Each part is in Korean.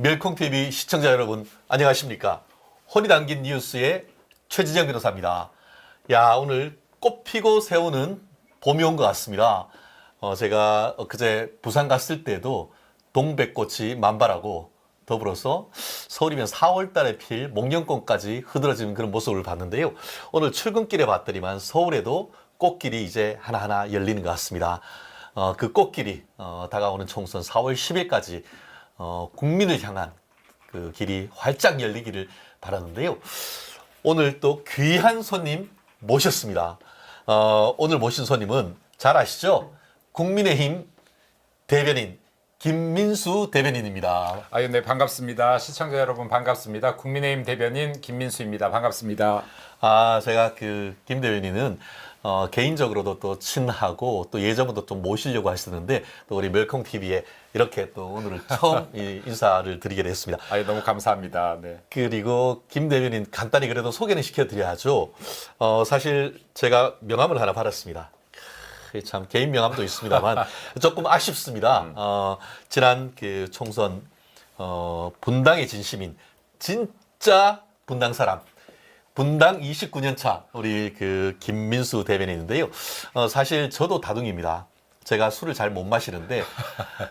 멸콩TV 시청자 여러분 안녕하십니까. 혼이 담긴 뉴스의 최진영 변호사입니다. 야, 오늘 꽃피고 새우는 봄이 온 것 같습니다. 제가 그제 부산 갔을 때도 동백꽃이 만발하고 더불어서 서울이면 4월 달에 필 목련꽃까지 흐드러지는 그런 모습을 봤는데요. 오늘 출근길에 봤더니만 서울에도 꽃길이 이제 하나하나 열리는 것 같습니다. 그 꽃길이 다가오는 총선 4월 10일까지 국민을 향한 그 길이 활짝 열리기를 바라는데요. 오늘 또 귀한 손님 모셨습니다. 오늘 모신 손님은 잘 아시죠? 국민의힘 대변인 김민수 대변인입니다. 네, 반갑습니다. 시청자 여러분 반갑습니다. 국민의힘 대변인 김민수입니다. 반갑습니다. 제가 그 김 대변인은 개인적으로도 또 친하고 또 예전부터 좀 모시려고 하셨는데 또 우리 멸콩TV에 이렇게 또 오늘 처음 인사를 드리게 됐습니다. 너무 감사합니다. 네. 그리고 김 대변인 간단히 그래도 소개는 시켜드려야죠. 사실 제가 명함을 하나 받았습니다. 참 개인 명함도 있습니다만 조금 아쉽습니다. 지난 그 총선 분당의 진심인 진짜 분당 사람, 분당 29년 차 우리 그 김민수 대변인인데요. 사실 저도 다둥이입니다. 제가 술을 잘 못 마시는데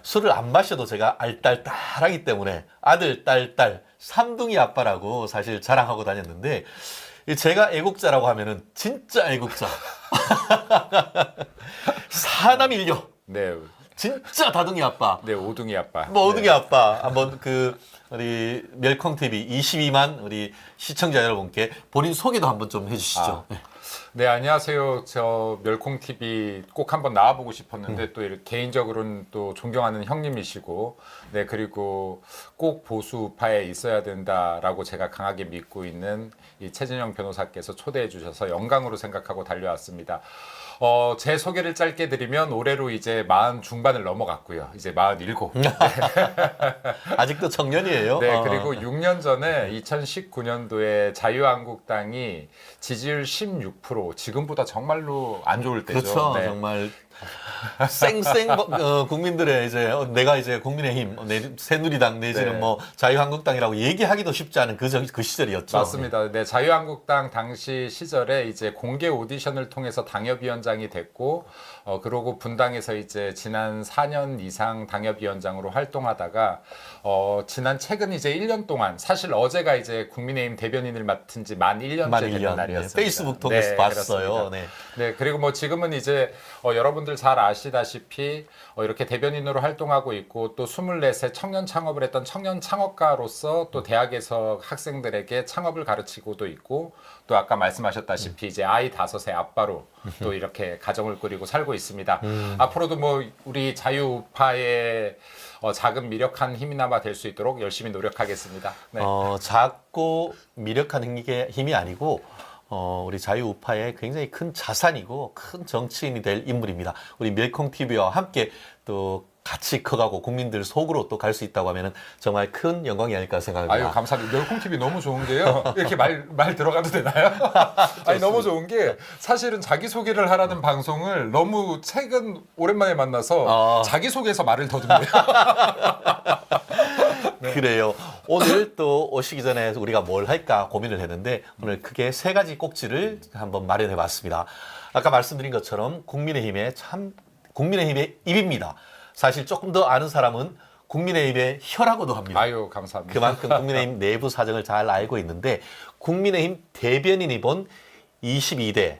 술을 안 마셔도 제가 알딸딸하기 때문에 아들, 딸, 삼둥이 아빠라고 사실 자랑하고 다녔는데 제가 애국자라고 하면은 진짜 애국자. 사남일녀. 네. 진짜 다둥이 아빠. 네, 오둥이 아빠. 오둥이 네. 아빠. 한번 우리 멸콩TV 22만 우리 시청자 여러분께 본인 소개도 한번 좀 해주시죠. 네, 안녕하세요. 저 멸콩TV 꼭 한번 나와보고 싶었는데 또 이렇게 개인적으로는 또 존경하는 형님이시고, 네, 그리고 꼭 보수파에 있어야 된다라고 제가 강하게 믿고 있는 이 최진영 변호사께서 초대해 주셔서 영광으로 생각하고 달려왔습니다. 제 소개를 짧게 드리면 올해로 이제 40 중반을 넘어갔고요. 이제 47. 네. 아직도 청년이에요. 네, 그리고 6년 전에 2019년도에 자유한국당이 지지율 16%, 지금보다 정말로 안 좋을 때죠. 그렇죠. 네. 정말 쌩쌩 국민들의 이제 내가 이제 국민의힘, 새누리당 내지는 네. 뭐 자유한국당이라고 얘기하기도 쉽지 않은 그 시절이었죠. 맞습니다. 네, 자유한국당 당시 시절에 이제 공개 오디션을 통해서 당협위원장이 됐고, 그러고 분당에서 이제 지난 4년 이상 당협위원장으로 활동하다가, 지난 최근 이제 1년 동안, 사실 어제가 이제 국민의힘 대변인을 맡은 지 만 1년째 되는 날이었습니다. 네, 페이스북 통해서 봤어요. 네. 네, 그리고 뭐 지금은 이제 여러분들 잘 아시다시피 이렇게 대변인으로 활동하고 있고 또 24세 청년 창업을 했던 청년 창업가로서 또 대학에서 학생들에게 창업을 가르치고도 있고 또 아까 말씀하셨다시피 이제 아이 5의 아빠로 또 이렇게 가정을 꾸리고 살고 있습니다. 앞으로도 뭐 우리 자유우파의 작은 미력한 힘이나마 될 수 있도록 열심히 노력하겠습니다. 네. 작고 미력한 힘이 아니고 우리 자유우파의 굉장히 큰 자산이고 큰 정치인이 될 인물입니다. 우리 멸콩TV와 함께 또 같이 커가고 국민들 속으로 또 갈 수 있다고 하면 정말 큰 영광이 아닐까 생각합니다. 감사합니다. 멸콩TV 너무 좋은 게요. 이렇게 말 들어가도 되나요? 너무 좋은 게 사실은 자기소개를 하라는 방송을 너무 최근 오랜만에 만나서 자기소개에서 말을 더듬네요. 네. 그래요. 오늘 또 오시기 전에 우리가 뭘 할까 고민을 했는데 오늘 크게 3가지 꼭지를 한번 마련해 봤습니다. 아까 말씀드린 것처럼 국민의힘의 입입니다. 사실 조금 더 아는 사람은 국민의힘의 혀라고도 합니다. 감사합니다. 그만큼 국민의힘 내부 사정을 잘 알고 있는데 국민의힘 대변인이 본 22대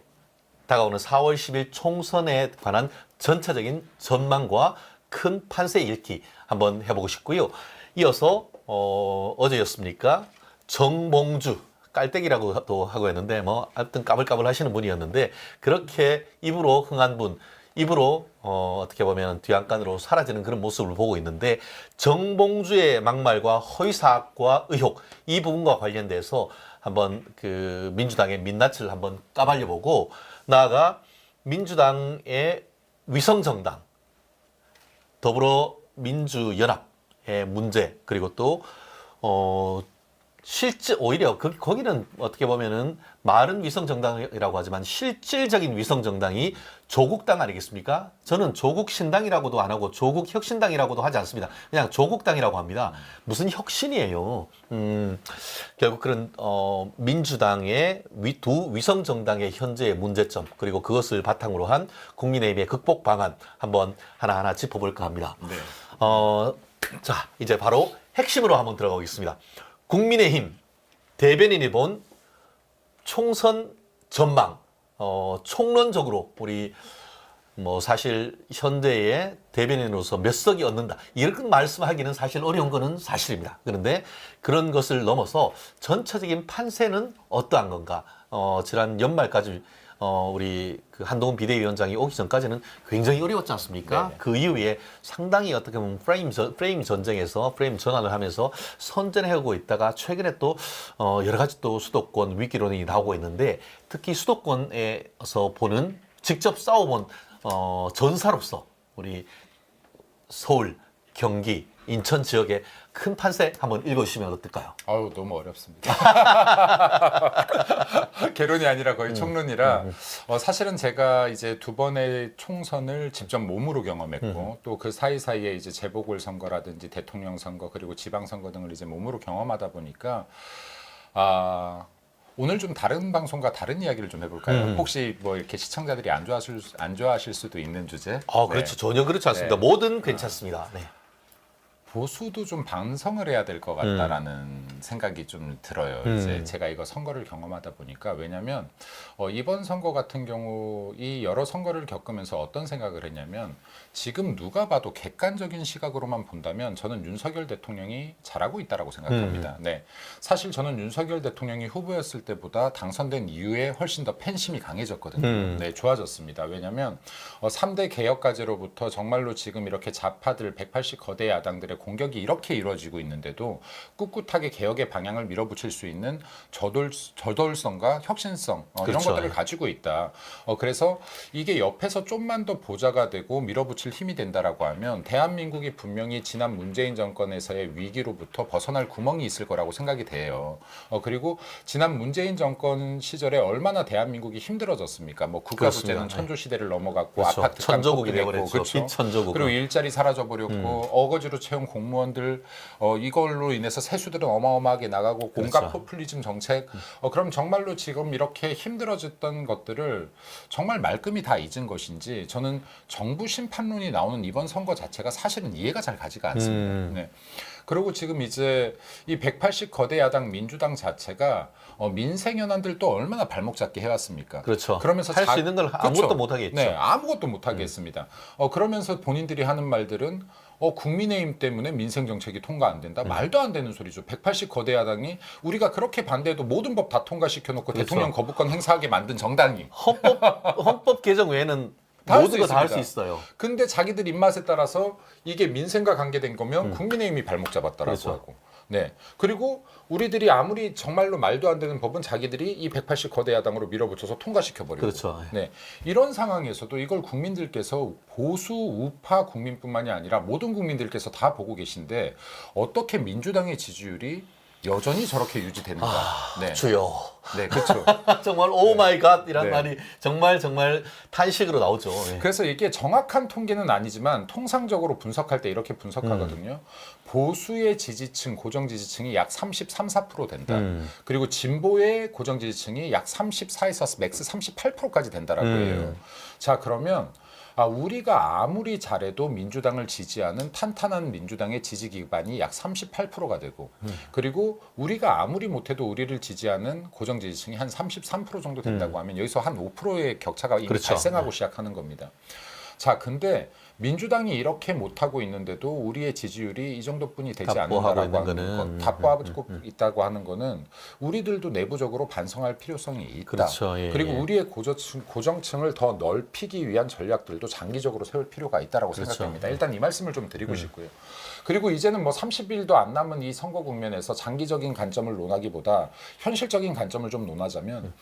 다가오는 4월 10일 총선에 관한 전체적인 전망과 큰 판세 읽기 한번 해보고 싶고요. 이어서 어제였습니까? 정봉주 깔때기라고도 하고 했는데 뭐 하여튼 까불까불 하시는 분이었는데 그렇게 입으로 흥한 분, 입으로 어떻게 보면 뒤안간으로 사라지는 그런 모습을 보고 있는데 정봉주의 막말과 허위사과 의혹 이 부분과 관련돼서 한번 그 민주당의 민낯을 한번 까발려보고 나아가 민주당의 위성정당 더불어민주연합의 문제 그리고 또 실제 오히려 거기는 어떻게 보면은 말은 위성 정당이라고 하지만 실질적인 위성 정당이 조국당 아니겠습니까? 저는 조국 신당이라고도 안 하고 조국 혁신당이라고도 하지 않습니다. 그냥 조국당이라고 합니다. 무슨 혁신이에요? 결국 그런 민주당의 두 위성 정당의 현재의 문제점 그리고 그것을 바탕으로 한 국민의힘의 극복 방안 한번 하나하나 짚어볼까 합니다. 네. 자, 이제 바로 핵심으로 한번 들어가겠습니다. 국민의힘 대변인이 본 총선 전망, 총론적으로 우리 뭐 사실 현재의 대변인으로서 몇 석이 얻는다 이렇게 말씀하기는 사실 어려운 거는 사실입니다. 그런데 그런 것을 넘어서 전체적인 판세는 어떠한 건가? 지난 연말까지 우리 그 한동훈 비대위원장이 오기 전까지는 굉장히 어려웠지 않습니까? 네. 그 이후에 상당히 어떻게 보면 프레임 전쟁에서 프레임 전환을 하면서 선전해오고 있다가 최근에 또 여러 가지 또 수도권 위기론이 나오고 있는데 특히 수도권에서 보는 직접 싸워본 전사로서 우리 서울, 경기, 인천 지역의 큰 판세 한번 읽어주시면 어떨까요? 아우 너무 어렵습니다. 개론이 아니라 거의 총론이라 사실은 제가 이제 두 번의 총선을 직접 몸으로 경험했고 또 그 사이사이에 이제 재보궐 선거라든지 대통령 선거 그리고 지방 선거 등을 이제 몸으로 경험하다 보니까 오늘 좀 다른 방송과 다른 이야기를 좀 해볼까요? 혹시 뭐 이렇게 시청자들이 안 좋아하실 수도 있는 주제? 그렇죠. 전혀 그렇지 않습니다. 네. 뭐든 괜찮습니다. 네. 보수도 좀 반성을 해야 될 것 같다라는 생각이 좀 들어요. 이제 제가 이거 선거를 경험하다 보니까 왜냐하면 이번 선거 같은 경우 이 여러 선거를 겪으면서 어떤 생각을 했냐면 지금 누가 봐도 객관적인 시각으로만 본다면 저는 윤석열 대통령이 잘하고 있다라고 생각합니다. 네, 사실 저는 윤석열 대통령이 후보였을 때보다 당선된 이후에 훨씬 더 팬심이 강해졌거든요. 네, 좋아졌습니다. 왜냐하면 3대 개혁과제로부터 정말로 지금 이렇게 좌파들 180 거대 야당들의 공격이 이렇게 이루어지고 있는데도 꿋꿋하게 개혁의 방향을 밀어붙일 수 있는 저돌성과 혁신성 이런 그렇죠. 것들을 가지고 있다. 그래서 이게 옆에서 좀만 더 보좌가 되고 밀어붙일 힘이 된다라고 하면 대한민국이 분명히 지난 문재인 정권에서의 위기로부터 벗어날 구멍이 있을 거라고 생각이 돼요. 그리고 지난 문재인 정권 시절에 얼마나 대한민국이 힘들어졌습니까? 뭐 국가부채는 천조 시대를 넘어갔고 그렇죠. 아파트 천조국이 깡폭이 됐고 되어버렸죠. 그렇죠. 빚천조국. 그리고 일자리 사라져 버렸고 어거지로 채운 공무원들 이걸로 인해서 세수들은 어마어마하게 나가고 공각 그렇죠. 포퓰리즘 정책 그럼 정말로 지금 이렇게 힘들어졌던 것들을 정말 말끔히 다 잊은 것인지 저는 정부 심판론이 나오는 이번 선거 자체가 사실은 이해가 잘 가지가 않습니다. 네. 그리고 지금 이제 이 180 거대 야당 민주당 자체가 민생 현안들 또 얼마나 발목 잡게 해왔습니까? 그렇죠. 그러면서 할 수 있는 걸 아무것도 못 하겠죠. 네, 아무것도 못 하겠습니다. 그러면서 본인들이 하는 말들은 국민의힘 때문에 민생 정책이 통과 안 된다. 말도 안 되는 소리죠. 180 거대 야당이 우리가 그렇게 반대해도 모든 법 다 통과시켜 놓고 그렇죠. 대통령 거부권 행사하게 만든 정당이 헌법 개정 외에는 다할 모두가 수 다 할 수 있습니다. 있어요. 근데 자기들 입맛에 따라서 이게 민생과 관계된 거면 국민의힘이 발목 잡았다라고 그렇죠. 하고. 네. 그리고 우리들이 아무리 정말로 말도 안 되는 법은 자기들이 이 180 거대 야당으로 밀어붙여서 통과시켜 버리고. 그렇죠. 네. 이런 상황에서도 이걸 국민들께서 보수 우파 국민뿐만이 아니라 모든 국민들께서 다 보고 계신데 어떻게 민주당의 지지율이 여전히 저렇게 유지되는가? 네. 주요. 네, 그렇죠. 정말 오 마이 갓이란 네. 말이 정말 탄식으로 나오죠. 예. 그래서 이게 정확한 통계는 아니지만 통상적으로 분석할 때 이렇게 분석하거든요. 보수의 지지층, 고정 지지층이 약 33, 4% 된다. 그리고 진보의 고정 지지층이 약 34에서 맥스 38%까지 된다라고 해요. 자, 그러면 우리가 아무리 잘해도 민주당을 지지하는 탄탄한 민주당의 지지 기반이 약 38%가 되고 그리고 우리가 아무리 못해도 우리를 지지하는 고정 지지층이 한 33% 정도 된다고 하면 여기서 한 5%의 격차가 이미 그렇죠. 발생하고 시작하는 겁니다. 자, 근데 민주당이 이렇게 못하고 있는데도 우리의 지지율이 이 정도뿐이 되지 답보하고 않는다라고 있는 하는 거는, 것, 답보하고 있다고 하는 거는 우리들도 내부적으로 반성할 필요성이 있다. 그렇죠. 예, 그리고 예. 우리의 고정층을 더 넓히기 위한 전략들도 장기적으로 세울 필요가 있다라고 그렇죠. 생각됩니다. 일단 이 말씀을 좀 드리고 싶고요. 그리고 이제는 뭐 30일도 안 남은 이 선거 국면에서 장기적인 관점을 논하기보다 현실적인 관점을 좀 논하자면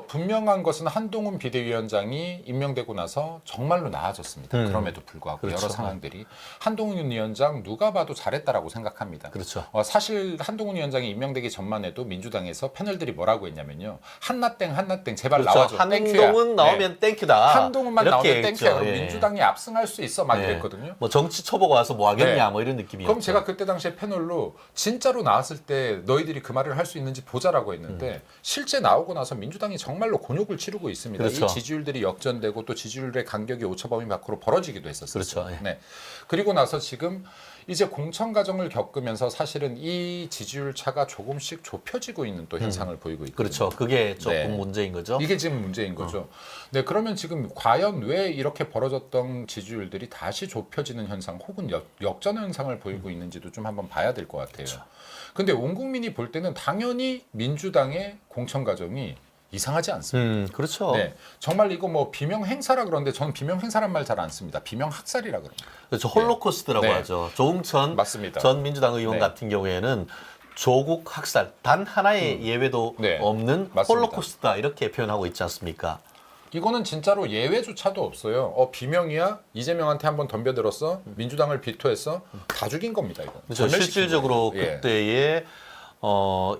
분명한 것은 한동훈 비대위원장이 임명되고 나서 정말로 나아졌습니다. 그럼에도 불구하고 그렇죠. 여러 상황들이 한동훈 위원장 누가 봐도 잘했다라고 생각합니다. 그렇죠. 사실 한동훈 위원장이 임명되기 전만 해도 민주당에서 패널들이 뭐라고 했냐면요. 한나땡 제발 그렇죠. 나와줘. 땡큐야. 한동훈 나오면 땡큐다. 한동훈만 이렇게 나오면 했죠. 땡큐야. 그럼 예. 민주당이 압승할 수 있어 막 예. 이랬거든요. 뭐 정치 초보가 와서 뭐 하겠냐 네. 뭐 이런 느낌이었죠. 그럼 제가 그때 당시에 패널로 진짜로 나왔을 때 너희들이 그 말을 할 수 있는지 보자라고 했는데 실제 나오고 나서 민주당이 정말로 곤욕을 치르고 있습니다. 그렇죠. 이 지지율들이 역전되고 또 지지율의 간격이 오차범위 밖으로 벌어지기도 했었어요. 그렇죠. 예. 네. 그리고 나서 지금 이제 공천 과정을 겪으면서 사실은 이 지지율 차가 조금씩 좁혀지고 있는 또 현상을 보이고 있거든요. 그렇죠. 그게 조금 네. 문제인 거죠. 이게 지금 문제인 거죠. 네, 그러면 지금 과연 왜 이렇게 벌어졌던 지지율들이 다시 좁혀지는 현상 혹은 역전 현상을 보이고 있는지도 좀 한번 봐야 될 것 같아요. 근데 온 국민이 볼 때는 당연히 민주당의 공천 과정이 이상하지 않습니다. 그렇죠. 네, 정말 이거 뭐 비명 행사라 그러는데 저는 비명 행사란 말 잘 안 씁니다. 비명 학살이라 그럽니다. 그렇죠. 홀로코스트라고 네. 하죠. 조응천 맞습니다. 전 민주당 의원 네. 같은 경우에는 조국 학살 단 하나의 예외도 네. 없는 맞습니다. 홀로코스트다 이렇게 표현하고 있지 않습니까? 이거는 진짜로 예외조차도 없어요. 비명이야? 이재명한테 한번 덤벼들었어? 민주당을 비토했어? 다 죽인 겁니다. 이거. 그렇죠. 전멸시킨 실질적으로 거예요. 예. 그때의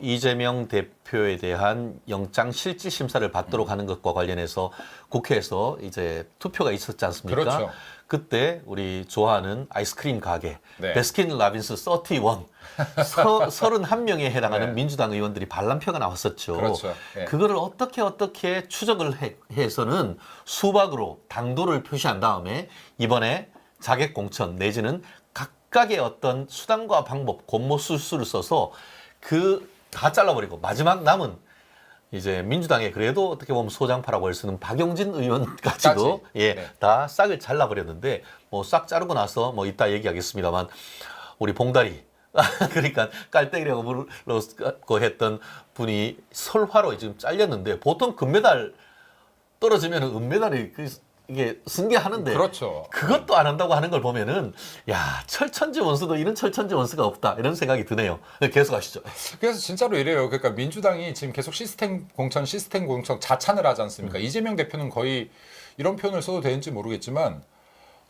이재명 대표에 대한 영장 실질 심사를 받도록 하는 것과 관련해서 국회에서 이제 투표가 있었지 않습니까? 그렇죠. 그때 우리 좋아하는 아이스크림 가게 네. 베스킨 라빈스 31 31명에 해당하는 네. 민주당 의원들이 반란표가 나왔었죠. 그렇죠. 예. 그거를 어떻게 추적을 해서는 수박으로 당도를 표시한 다음에 이번에 자객 공천 내지는 각각의 어떤 수단과 방법, 권모술수를 써서 그 다 잘라버리고 마지막 남은 이제 민주당에 그래도 어떻게 보면 소장파라고 할 수 있는 박용진 의원까지도 예, 네. 다 싹을 잘라버렸는데 뭐 싹 자르고 나서 뭐 이따 얘기하겠습니다만 우리 봉다리 그러니까 깔때기라고 부르고 했던 분이 설화로 지금 잘렸는데 보통 금메달 떨어지면 은메달이 이게 승계하는데 그렇죠. 그것도 안 한다고 하는 걸 보면은 야 철천지 원수도 이런 철천지 원수가 없다 이런 생각이 드네요. 계속 하시죠. 그래서 진짜로 이래요. 그러니까 민주당이 지금 계속 시스템 공천 자찬을 하지 않습니까? 이재명 대표는 거의 이런 표현을 써도 되는지 모르겠지만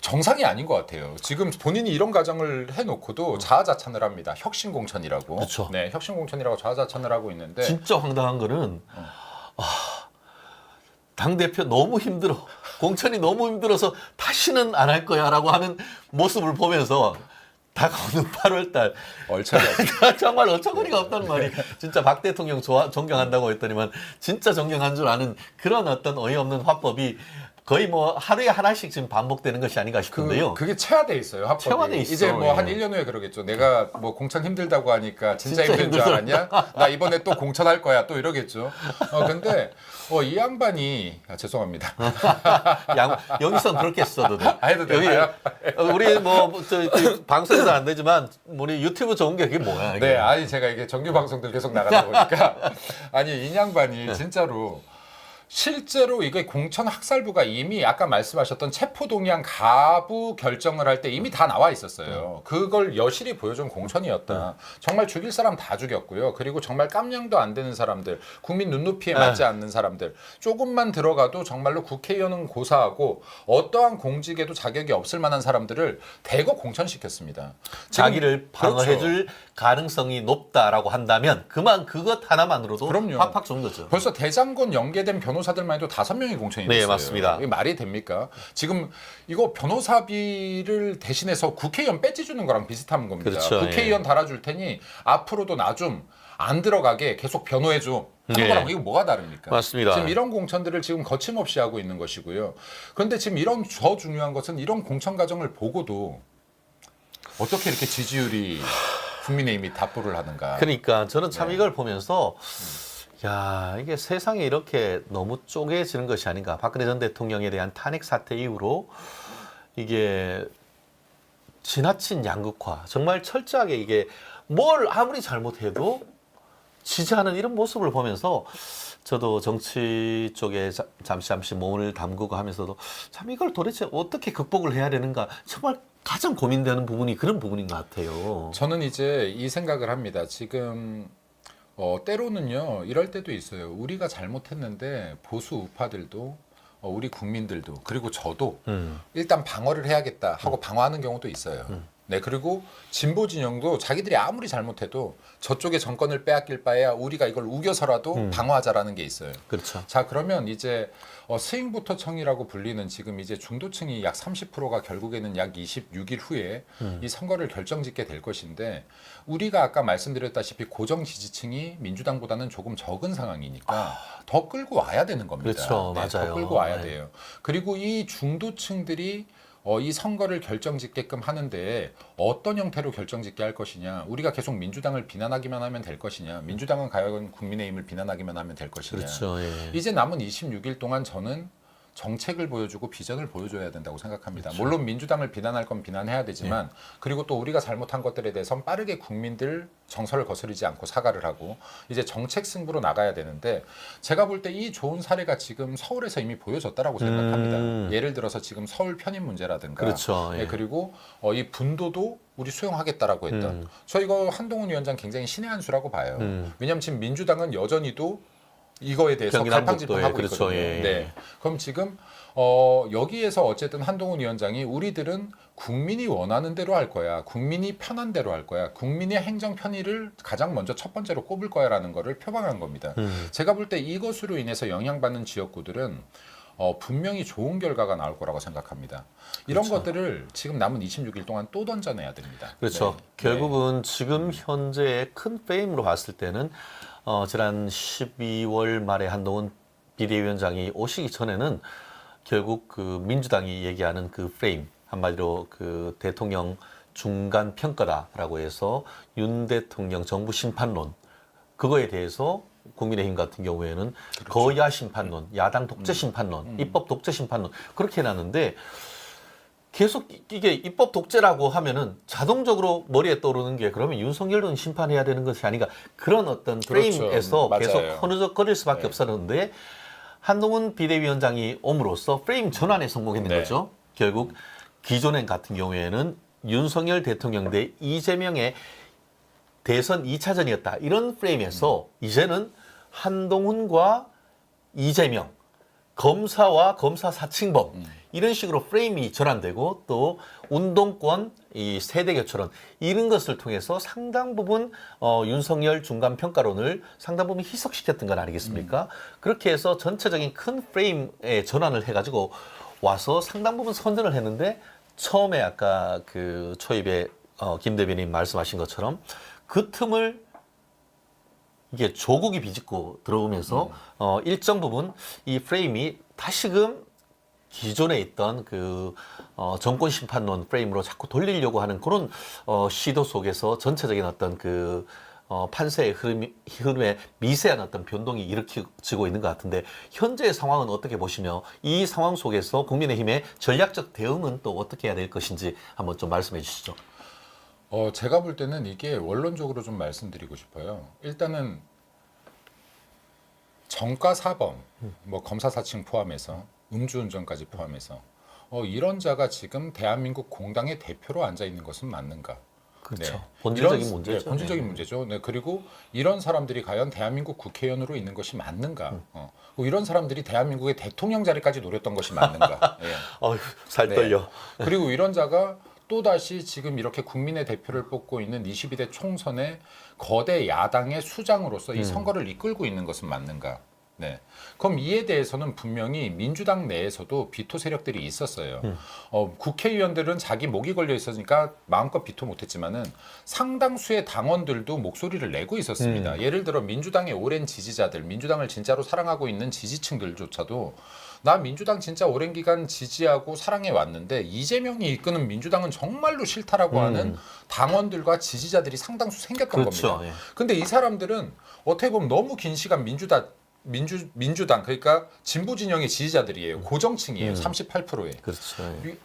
정상이 아닌 것 같아요. 지금 본인이 이런 가정을 해놓고도 자아자찬을 합니다. 혁신공천이라고. 그렇죠. 네, 혁신공천이라고 자아자찬을 하고 있는데 진짜 황당한 거는 당대표 너무 힘들어. 공천이 너무 힘들어서 다시는 안 할 거야라고 하는 모습을 보면서 다가오는 8월 달 정말 어처구니가 없다는 말이 진짜 박 대통령 존경한다고 했더니만 진짜 존경한 줄 아는 그런 어떤 어이없는 화법이 거의 뭐 하루에 하나씩 지금 반복되는 것이 아닌가 싶은데요. 그게 체화돼 있어요. 합법이. 체화돼 있어. 이제 뭐 한 예. 1년 후에 그러겠죠. 내가 뭐 공천 힘들다고 하니까 진짜 진짜 힘든 줄 알았냐? 나 이번에 또 공천할 거야. 또 이러겠죠. 근데 이 양반이 죄송합니다. 여기서 그렇게 써도 돼. 해도 돼요? 우리 방송에서 안 되지만 우리 유튜브 좋은 게 그게 뭐야? 이게. 네, 아니 제가 이게 정규 방송들 계속 나가다 보니까 아니 이 양반이 진짜로 실제로 이게 공천 학살부가 이미 아까 말씀하셨던 체포동의안 가부 결정을 할 때 이미 다 나와 있었어요. 그걸 여실히 보여준 공천이었다. 정말 죽일 사람 다 죽였고요. 그리고 정말 깜냥도 안 되는 사람들, 국민 눈높이에 맞지 않는 사람들, 조금만 들어가도 정말로 국회의원은 고사하고 어떠한 공직에도 자격이 없을 만한 사람들을 대거 공천시켰습니다. 자기를 방어해줄 그렇죠. 가능성이 높다라고 한다면 그것 하나만으로도 그럼요. 팍팍 좋은 거죠. 벌써 대장군 연계된 변호사들만 해도 5명이 공천이 네, 됐어요. 맞습니다. 이게 말이 됩니까? 지금 이거 변호사비를 대신해서 국회의원 배지 주는 거랑 비슷한 겁니다. 그렇죠, 국회의원 달아줄 테니 앞으로도 나 좀 안 들어가게 계속 변호해줘. 하는 예. 거랑 이거 뭐가 다릅니까? 맞습니다. 지금 이런 공천들을 지금 거침없이 하고 있는 것이고요. 그런데 지금 이런 더 중요한 것은 이런 공천 과정을 보고도 어떻게 이렇게 지지율이 국민의힘이 답보를 하는가. 그러니까 저는 참 네. 이걸 보면서 야 이게 세상이 이렇게 너무 쪼개지는 것이 아닌가. 박근혜 전 대통령에 대한 탄핵 사태 이후로 이게 지나친 양극화 정말 철저하게 이게 뭘 아무리 잘못해도 지지하는 이런 모습을 보면서 저도 정치 쪽에 잠시 몸을 담그고 하면서도 참 이걸 도대체 어떻게 극복을 해야 되는가 정말 가장 고민되는 부분이 그런 부분인 것 같아요. 저는 이제 이 생각을 합니다. 지금 때로는요 이럴 때도 있어요. 우리가 잘못했는데 보수 우파들도 우리 국민들도 그리고 저도 일단 방어를 해야겠다 하고 방어하는 경우도 있어요. 네, 그리고 진보 진영도 자기들이 아무리 잘못해도 저쪽의 정권을 빼앗길 바에야 우리가 이걸 우겨서라도 방어하자라는 게 있어요. 그렇죠. 자, 그러면 이제 스윙부터청이라고 불리는 지금 이제 중도층이 약 30%가 결국에는 약 26일 후에 이 선거를 결정짓게 될 것인데 우리가 아까 말씀드렸다시피 고정 지지층이 민주당보다는 조금 적은 상황이니까 더 끌고 와야 되는 겁니다. 그렇죠. 네, 맞아요. 더 끌고 와야 네. 돼요. 그리고 이 중도층들이 이 선거를 결정짓게끔 하는데 어떤 형태로 결정짓게 할 것이냐, 우리가 계속 민주당을 비난하기만 하면 될 것이냐, 민주당은 과연 국민의힘을 비난하기만 하면 될 것이냐. 그렇죠. 예. 이제 남은 26일 동안 저는 정책을 보여주고 비전을 보여줘야 된다고 생각합니다. 그렇죠. 물론 민주당을 비난할 건 비난해야 되지만 그리고 또 우리가 잘못한 것들에 대해서는 빠르게 국민들 정서를 거스르지 않고 사과를 하고 이제 정책 승부로 나가야 되는데 제가 볼 때 이 좋은 사례가 지금 서울에서 이미 보여졌다라고 생각합니다. 예를 들어서 지금 서울 편입 문제라든가 그렇죠. 예. 그리고 이 분도도 우리 수용하겠다라고 했던 저 이거 한동훈 위원장 굉장히 신의 한 수라고 봐요. 왜냐하면 지금 민주당은 여전히도 이거에 대해서 경기남북도에, 갈팡질팡하고 그렇죠. 있거든요. 예. 네. 그럼 지금 여기에서 어쨌든 한동훈 위원장이 우리들은 국민이 원하는 대로 할 거야. 국민이 편한 대로 할 거야. 국민의 행정 편의를 가장 먼저 첫 번째로 꼽을 거야라는 거를 표방한 겁니다. 제가 볼 때 이것으로 인해서 영향받는 지역구들은 분명히 좋은 결과가 나올 거라고 생각합니다. 이런 그렇죠. 것들을 지금 남은 26일 동안 또 던져내야 됩니다. 그렇죠. 네. 결국은 지금 현재의 큰 프레임으로 봤을 때는 지난 12월 말에 한동훈 비대위원장이 오시기 전에는 결국 그 민주당이 얘기하는 그 프레임, 한마디로 그 대통령 중간 평가다라고 해서 윤 대통령 정부 심판론, 그거에 대해서 국민의힘 같은 경우에는 그렇죠. 거야 심판론, 야당 독재 심판론, 입법 독재 심판론 그렇게 해놨는데 계속 이게 입법 독재라고 하면은 자동적으로 머리에 떠오르는 게 그러면 윤석열은 심판해야 되는 것이 아닌가, 그런 어떤 그렇죠. 프레임에서 계속 맞아요. 허느적거릴 수밖에 네. 없었는데 한동훈 비대위원장이 옴으로써 프레임 전환에 성공했는 네. 거죠. 결국 기존엔 같은 경우에는 윤석열 대통령 대 이재명의 대선 2차전이었다. 이런 프레임에서 이제는 한동훈과 이재명, 검사와 검사 사칭범 이런 식으로 프레임이 전환되고 또 운동권 이 세대 교체론 이런 것을 통해서 상당 부분 윤석열 중간 평가론을 상당 부분 희석시켰던 건 아니겠습니까? 그렇게 해서 전체적인 큰 프레임의 전환을 해가지고 와서 상당 부분 선전을 했는데 처음에 아까 그 초입에 김 대변인 말씀하신 것처럼 그 틈을 이게 조국이 비집고 들어오면서 일정 부분 이 프레임이 다시금 기존에 있던 그 정권 심판론 프레임으로 자꾸 돌리려고 하는 그런 시도 속에서 전체적인 어떤 그 판세의 흐름에 미세한 어떤 변동이 일으키고 있는 것 같은데 현재의 상황은 어떻게 보시며 이 상황 속에서 국민의힘의 전략적 대응은 또 어떻게 해야 될 것인지 한번 좀 말씀해 주시죠. 제가 볼 때는 이게 원론적으로 좀 말씀드리고 싶어요. 일단은 정가 사범, 뭐 검사 사칭 포함해서 음주운전까지 포함해서 이런 자가 지금 대한민국 공당의 대표로 앉아 있는 것은 맞는가? 그렇죠. 네. 본질적인 이런- 문제죠. 네, 본질적인 문제죠. 네, 그리고 이런 사람들이 과연 대한민국 국회의원으로 있는 것이 맞는가? 뭐 이런 사람들이 대한민국의 대통령 자리까지 노렸던 것이 맞는가? 예. 살 네. 떨려. 그리고 이런 자가 또다시 지금 이렇게 국민의 대표를 뽑고 있는 22대 총선의 거대 야당의 수장으로서 이 선거를 이끌고 있는 것은 맞는가? 네. 그럼 이에 대해서는 분명히 민주당 내에서도 비토 세력들이 있었어요. 국회의원들은 자기 목이 걸려 있었으니까 마음껏 비토 못했지만은 상당수의 당원들도 목소리를 내고 있었습니다. 예를 들어 민주당의 오랜 지지자들, 민주당을 진짜로 사랑하고 있는 지지층들조차도 나 민주당 진짜 오랜 기간 지지하고 사랑해 왔는데 이재명이 이끄는 민주당은 정말로 싫다라고 하는 당원들과 지지자들이 상당수 생겼던 그렇죠. 겁니다. 예. 근데 이 사람들은 어떻게 보면 너무 긴 시간 민주당 그러니까 진보 진영의 지지자들이에요. 고정층이에요. 38%에. 그렇죠. 예.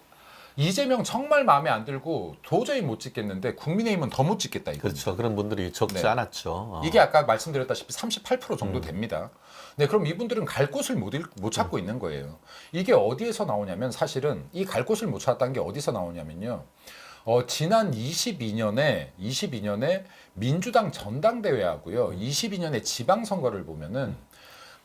이재명 정말 마음에 안 들고 도저히 못 찍겠는데 국민의힘은 더 못 찍겠다 이거. 그렇죠. 그런 분들이 적지 네. 않았죠. 이게 아까 말씀드렸다시피 38% 정도 됩니다. 네, 그럼 이분들은 갈 곳을 못 찾고 있는 거예요. 이게 어디에서 나오냐면 사실은 이 갈 곳을 못 찾았다는 게 어디서 나오냐면요. 지난 22년에 민주당 전당대회하고요. 22년에 지방선거를 보면은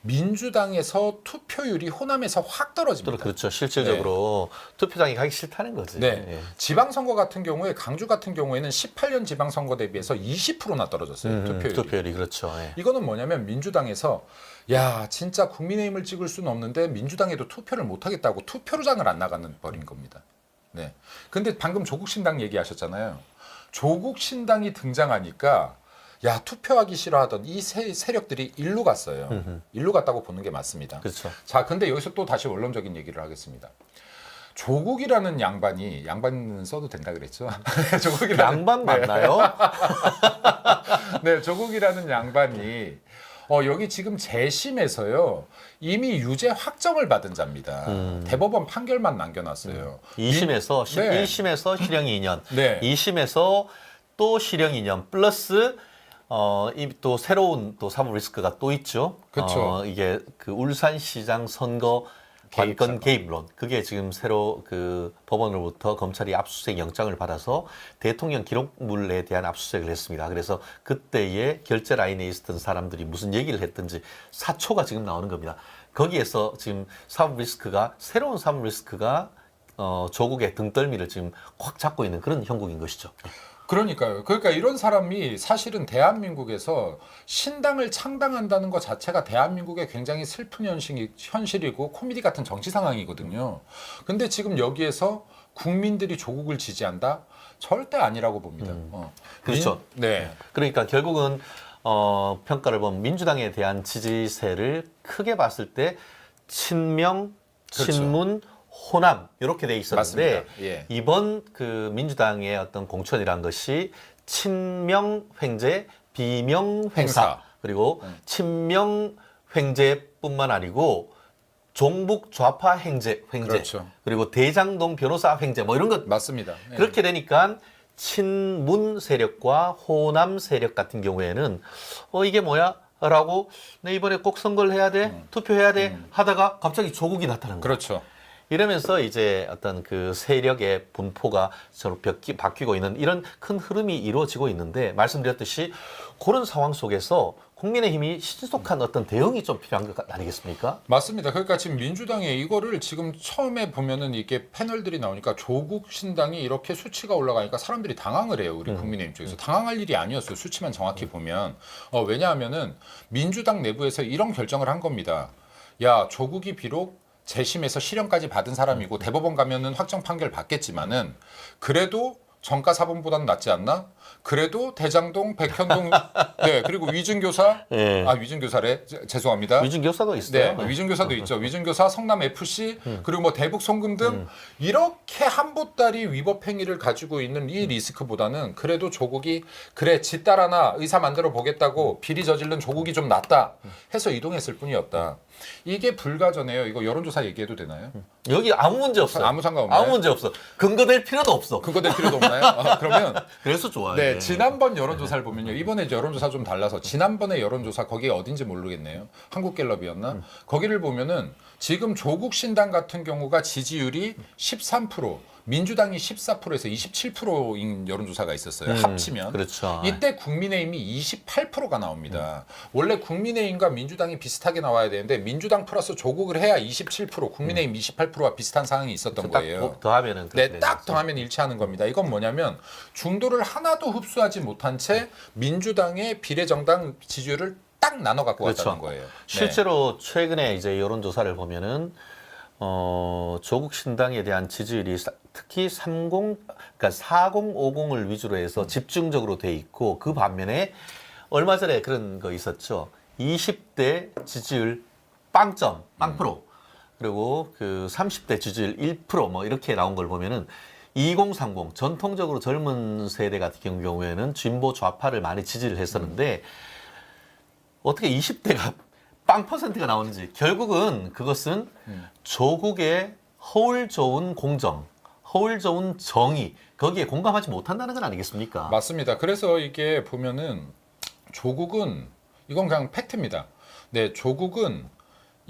민주당에서 투표율이 호남에서 확 떨어집니다. 그렇죠. 실질적으로 투표장에 가기 싫다는 거지. 네. 예. 지방선거 같은 경우에 강주 같은 경우에는 18년 지방선거 대비해서 20%나 떨어졌어요. 투표율이. 투표율이 그렇죠. 예. 이거는 뭐냐면 민주당에서 야 진짜 국민의힘을 찍을 수는 없는데 민주당에도 투표를 못하겠다고 투표장을 안 나가는 버린 겁니다. 네. 근데 방금 조국신당 얘기하셨잖아요. 조국신당이 등장하니까 야 투표하기 싫어하던 이 세력들이 일로 갔어요. 일로 갔다고 보는 게 맞습니다. 그렇죠. 자 근데 여기서 또 다시 원론적인 얘기를 하겠습니다. 조국이라는 양반은 써도 된다 그랬죠? 조국이라는 양반 맞나요? 네, 조국이라는 양반이 여기 지금 재심에서요 이미 유죄 확정을 받은 자입니다. 대법원 판결만 남겨놨어요. 2심에서 네. 1심에서 실형 2년, 네. 2심에서 또 실형 2년 플러스 이 또 새로운 또 사법 리스크가 또 있죠. 그렇죠. 이게 그 울산시장 선거 관건 개입론 그게 지금 새로 그 법원으로부터 검찰이 압수수색 영장을 받아서 대통령 기록물에 대한 압수수색을 했습니다. 그래서 그때의 결제 라인에 있었던 사람들이 무슨 얘기를 했든지 사초가 지금 나오는 겁니다. 거기에서 지금 사법 리스크가 새로운 사법 리스크가 조국의 등떨미를 지금 확 잡고 있는 그런 형국인 것이죠. 그러니까요. 그러니까 이런 사람이 사실은 대한민국에서 신당을 창당한다는 것 자체가 대한민국의 굉장히 슬픈 현실이고 코미디 같은 정치 상황이거든요. 근데 지금 여기에서 국민들이 조국을 지지한다? 절대 아니라고 봅니다. 그렇죠. 네. 그러니까 결국은 평가를 보면 민주당에 대한 지지세를 크게 봤을 때 친명, 그렇죠. 친문, 호남 이렇게 돼 있었는데 맞습니다. 예. 이번 그 민주당의 어떤 공천이란 것이 친명 횡재, 비명 횡사 행사. 그리고 친명 횡재뿐만 아니고 종북 좌파 횡재, 그렇죠. 그리고 대장동 변호사 횡재 뭐 이런 것 맞습니다. 예. 그렇게 되니까 친문 세력과 호남 세력 같은 경우에는 이게 뭐야? 라고 내 이번에 꼭 선거를 해야 돼? 투표해야 돼? 하다가 갑자기 조국이 나타난 거예요. 그렇죠. 이러면서 이제 어떤 그 세력의 분포가 서로 바뀌고 있는 이런 큰 흐름이 이루어지고 있는데 말씀드렸듯이 그런 상황 속에서 국민의힘이 신속한 어떤 대응이 좀 필요한 것 아니겠습니까? 맞습니다. 그러니까 지금 민주당에 이거를 지금 처음에 보면은 이게 패널들이 나오니까 조국 신당이 이렇게 수치가 올라가니까 사람들이 당황을 해요. 우리 국민의힘 쪽에서. 당황할 일이 아니었어요. 수치만 정확히 보면. 왜냐하면은 민주당 내부에서 이런 결정을 한 겁니다. 야, 조국이 비록 재심에서 실형까지 받은 사람이고 대법원 가면은 확정 판결 받겠지만은 그래도 정가 사범보다는 낫지 않나? 그래도 대장동, 백현동, 네 그리고 위증교사, 예. 위증교사래 죄송합니다. 위증교사도 있어요. 네, 위증교사도 있죠. 위증교사, 성남 FC 그리고 뭐 대북 송금 등 이렇게 한 보따리 위법 행위를 가지고 있는 이 리스크보다는 그래도 조국이 그래 지 딸 하나 의사 만들어 보겠다고 비리 저지른 조국이 좀 낫다 해서 이동했을 뿐이었다. 이게 불과 전에요. 이거 여론조사 얘기해도 되나요? 여기 아무 문제 없어요. 아무 상관없나요? 아무 문제 없어. 근거될 필요도 없어. 그거 될 필요도 없나요? 그러면 그래서 좋아요. 네, 예. 지난번 여론조사를 보면요. 이번에 여론조사 좀 달라서 지난번에 여론조사 거기에 어딘지 모르겠네요. 한국갤럽이었나? 거기를 보면은 지금 조국 신당 같은 경우가 지지율이 13%, 민주당이 14%에서 27%인 여론조사가 있었어요. 합치면. 그렇죠. 이때 국민의힘이 28%가 나옵니다. 원래 국민의힘과 민주당이 비슷하게 나와야 되는데 민주당 플러스 조국을 해야 27%, 국민의힘 28%와 비슷한 상황이 있었던 거예요. 딱 더하면은 그렇게 네, 딱 더하면 일치하는 겁니다. 이건 뭐냐면 중도를 하나도 흡수하지 못한 채 민주당의 비례정당 지지율을 딱 나눠 갖고 왔다는 거예요. 네. 실제로 최근에 이제 여론조사를 보면은 조국 신당에 대한 지지율이 특히 4050을 위주로 해서 집중적으로 돼 있고 그 반면에 얼마 전에 그런 거 있었죠. 20대 지지율 빵점, 빵%. 그리고 그 30대 지지율 1%뭐 이렇게 나온 걸 보면은 2030 전통적으로 젊은 세대 같은 경우에는 진보 좌파를 많이 지지를 했었는데 어떻게 20대가 빵 퍼센트가 나오는지 결국은 그것은 조국의 허울 좋은 공정, 허울 좋은 정의 거기에 공감하지 못한다는 건 아니겠습니까? 맞습니다. 그래서 이게 보면은 조국은 이건 그냥 팩트입니다. 네, 조국은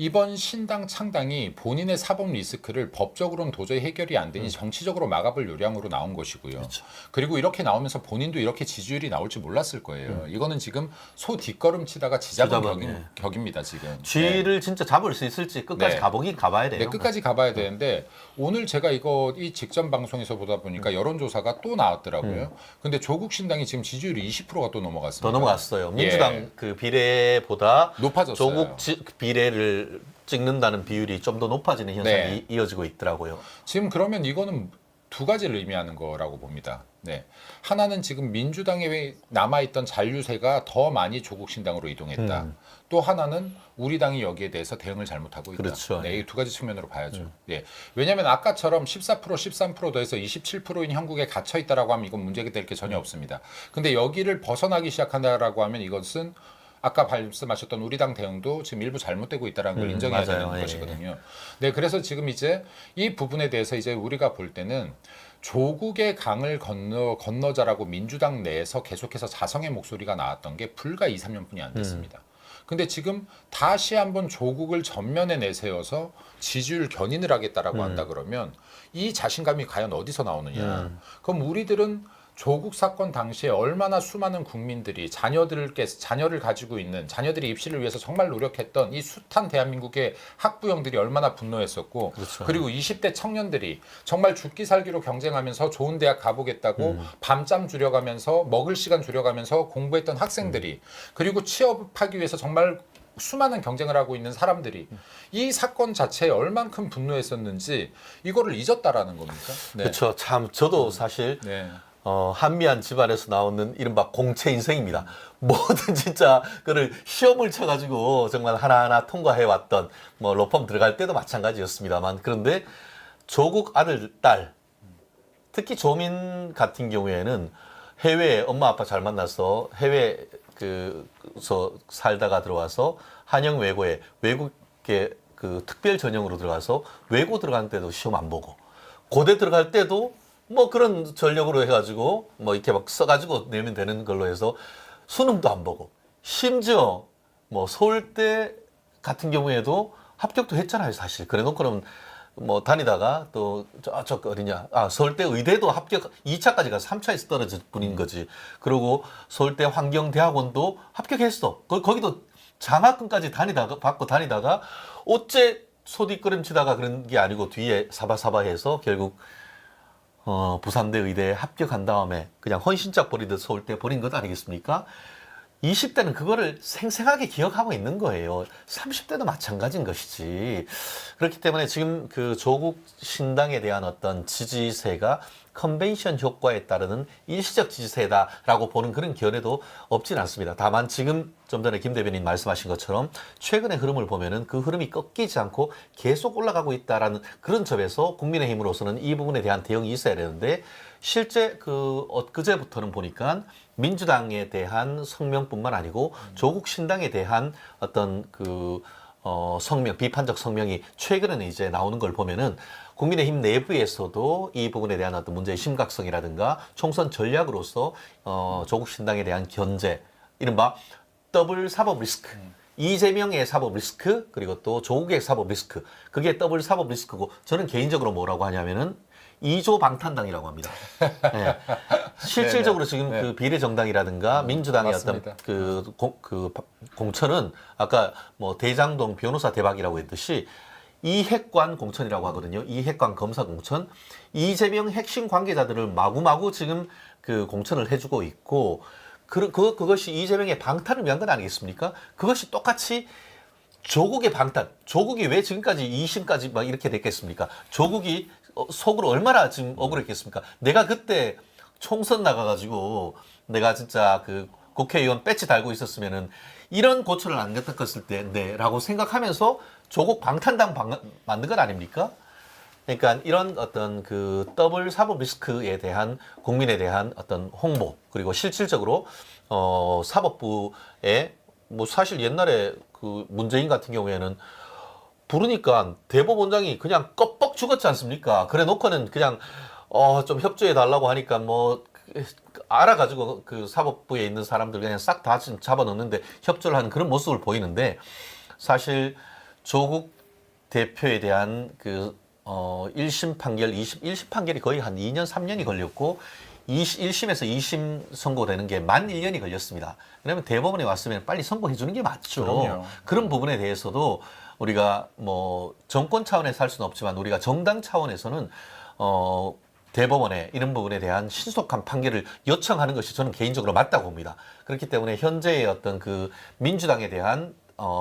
이번 신당 창당이 본인의 사법 리스크를 법적으로는 도저히 해결이 안 되니 정치적으로 막아볼 요량으로 나온 것이고요. 그렇죠. 그리고 이렇게 나오면서 본인도 이렇게 지지율이 나올 줄 몰랐을 거예요. 이거는 지금 소 뒷걸음 치다가 지잡은 격입니다. 지금. 쥐를 진짜 잡을 수 있을지 끝까지 네. 가보긴 가봐야 돼요. 네, 끝까지 가봐야 되는데 오늘 제가 이 직전 방송에서 보다 보니까 여론조사가 또 나왔더라고요. 근데 조국 신당이 지금 지지율이 20%가 또 넘어갔습니다. 더 넘어갔어요. 민주당 예. 그 비례보다 높아졌어요. 조국 비례를 찍는다는 비율이 좀 더 높아지는 현상이 네. 이어지고 있더라고요. 지금 그러면 이거는 두 가지를 의미하는 거라고 봅니다. 네. 하나는 지금 민주당에 남아있던 잔류세가 더 많이 조국 신당으로 이동했다. 또 하나는 우리 당이 여기에 대해서 대응을 잘못하고 있다. 그렇죠. 네, 이 두 가지 측면으로 봐야죠. 예. 왜냐하면 아까처럼 14%, 13% 더해서 27%인 형국에 갇혀 있다라고 하면 이건 문제가 될 게 전혀 없습니다. 근데 여기를 벗어나기 시작한다라고 하면 이것은 아까 말씀하셨던 우리 당 대응도 지금 일부 잘못되고 있다는 걸 인정해야 맞아요. 되는 예. 것이거든요. 네, 그래서 지금 이제 이 부분에 대해서 이제 우리가 볼 때는 조국의 강을 건너자라고 민주당 내에서 계속해서 자성의 목소리가 나왔던 게 불과 2, 3년뿐이 안 됐습니다. 근데 지금 다시 한번 조국을 전면에 내세워서 지지율 견인을 하겠다라고 한다 그러면 이 자신감이 과연 어디서 나오느냐? 그럼 우리들은 조국 사건 당시에 얼마나 수많은 국민들이 자녀를 가지고 있는 자녀들이 입시를 위해서 정말 노력했던 이 숱한 대한민국의 학부형들이 얼마나 분노했었고 그렇죠. 그리고 20대 청년들이 정말 죽기 살기로 경쟁하면서 좋은 대학 가보겠다고 밤잠 줄여가면서 먹을 시간 줄여가면서 공부했던 학생들이 그리고 취업하기 위해서 정말 수많은 경쟁을 하고 있는 사람들이 이 사건 자체에 얼만큼 분노했었는지 이거를 잊었다라는 겁니까? 네. 그렇죠. 참 저도 사실 네. 한미한 집안에서 나오는 이른바 공채 인생입니다. 뭐든 진짜 그를 시험을 쳐가지고 정말 하나하나 통과해왔던 뭐 로펌 들어갈 때도 마찬가지였습니다만 그런데 조국 아들, 딸 특히 조민 같은 경우에는 해외에 엄마 아빠 잘 만나서 해외에서 살다가 들어와서 한영 외고에 외국계 그 특별 전형으로 들어가서 외고 들어갈 때도 시험 안 보고 고대 들어갈 때도 뭐 그런 전력으로 해가지고 뭐 이렇게 막 써가지고 내면 되는 걸로 해서 수능도 안 보고 심지어 뭐 서울대 같은 경우에도 합격도 했잖아요 사실. 그래놓고는 뭐 다니다가 또 저쪽 어디냐 서울대 의대도 합격 2차까지 가서 3차에서 떨어질 뿐인 거지. 그리고 서울대 환경대학원도 합격했어. 거기도 장학금까지 받고 다니다가 어째 소뒷걸음치다가 그런 게 아니고 뒤에 사바사바해서 결국 부산대 의대에 합격한 다음에 그냥 헌신짝 버리듯 서울대 버린 것 아니겠습니까? 20대는 그거를 생생하게 기억하고 있는 거예요. 30대도 마찬가지인 것이지. 그렇기 때문에 지금 그 조국 신당에 대한 어떤 지지세가 컨벤션 효과에 따르는 일시적 지지세다라고 보는 그런 견해도 없진 않습니다. 다만 지금 좀 전에 김 대변인 말씀하신 것처럼 최근의 흐름을 보면은 그 흐름이 꺾이지 않고 계속 올라가고 있다라는 그런 점에서 국민의힘으로서는 이 부분에 대한 대응이 있어야 되는데 실제 엊그제부터는 보니까 민주당에 대한 성명뿐만 아니고 조국 신당에 대한 어떤 비판적 성명이 최근에는 이제 나오는 걸 보면은 국민의힘 내부에서도 이 부분에 대한 어떤 문제의 심각성이라든가 총선 전략으로서 조국 신당에 대한 견제, 이른바 더블 사법 리스크. 이재명의 사법 리스크 그리고 또 조국의 사법 리스크. 그게 더블 사법 리스크고 저는 개인적으로 뭐라고 하냐면은 2조 방탄당이라고 합니다. 네. 실질적으로 지금 그 비례정당이라든가 민주당의 맞습니다. 어떤 공천은 아까 뭐 대장동 변호사 대박이라고 했듯이 이핵관 공천이라고 하거든요. 이핵관 검사 공천. 이재명 핵심 관계자들을 마구마구 지금 그 공천을 해주고 있고 그것이 이재명의 방탄을 위한 건 아니겠습니까? 그것이 똑같이 조국의 방탄. 조국이 왜 지금까지 2심까지 막 이렇게 됐겠습니까? 조국이 속으로 얼마나 지금 억울했겠습니까? 내가 그때 총선 나가가지고 내가 진짜 그 국회의원 배지 달고 있었으면은 이런 고초를 안 겪었을 텐데라고 생각하면서 조국 방탄당 만든 건 아닙니까? 그러니까 이런 어떤 그 더블 사법 리스크에 대한 국민에 대한 어떤 홍보 그리고 실질적으로 사법부에 뭐 사실 옛날에 그 문재인 같은 경우에는 부르니까 대법원장이 그냥 껍벅 죽었지 않습니까? 그래 놓고는 그냥 좀 협조해 달라고 하니까 뭐 알아가지고 그 사법부에 있는 사람들 그냥 싹 다 잡아넣는데 협조를 하는 그런 모습을 보이는데 사실 조국 대표에 대한 그 1심 판결, 1심 판결이 거의 한 2년, 3년이 걸렸고 1심에서 2심 선고되는 게 만 1년이 걸렸습니다. 그러면 대법원에 왔으면 빨리 선고해 주는 게 맞죠. 그럼요. 그런 부분에 대해서도 우리가 뭐 정권 차원에서 할 수는 없지만 우리가 정당 차원에서는 대법원에 이런 부분에 대한 신속한 판결을 요청하는 것이 저는 개인적으로 맞다고 봅니다. 그렇기 때문에 현재의 어떤 그 민주당에 대한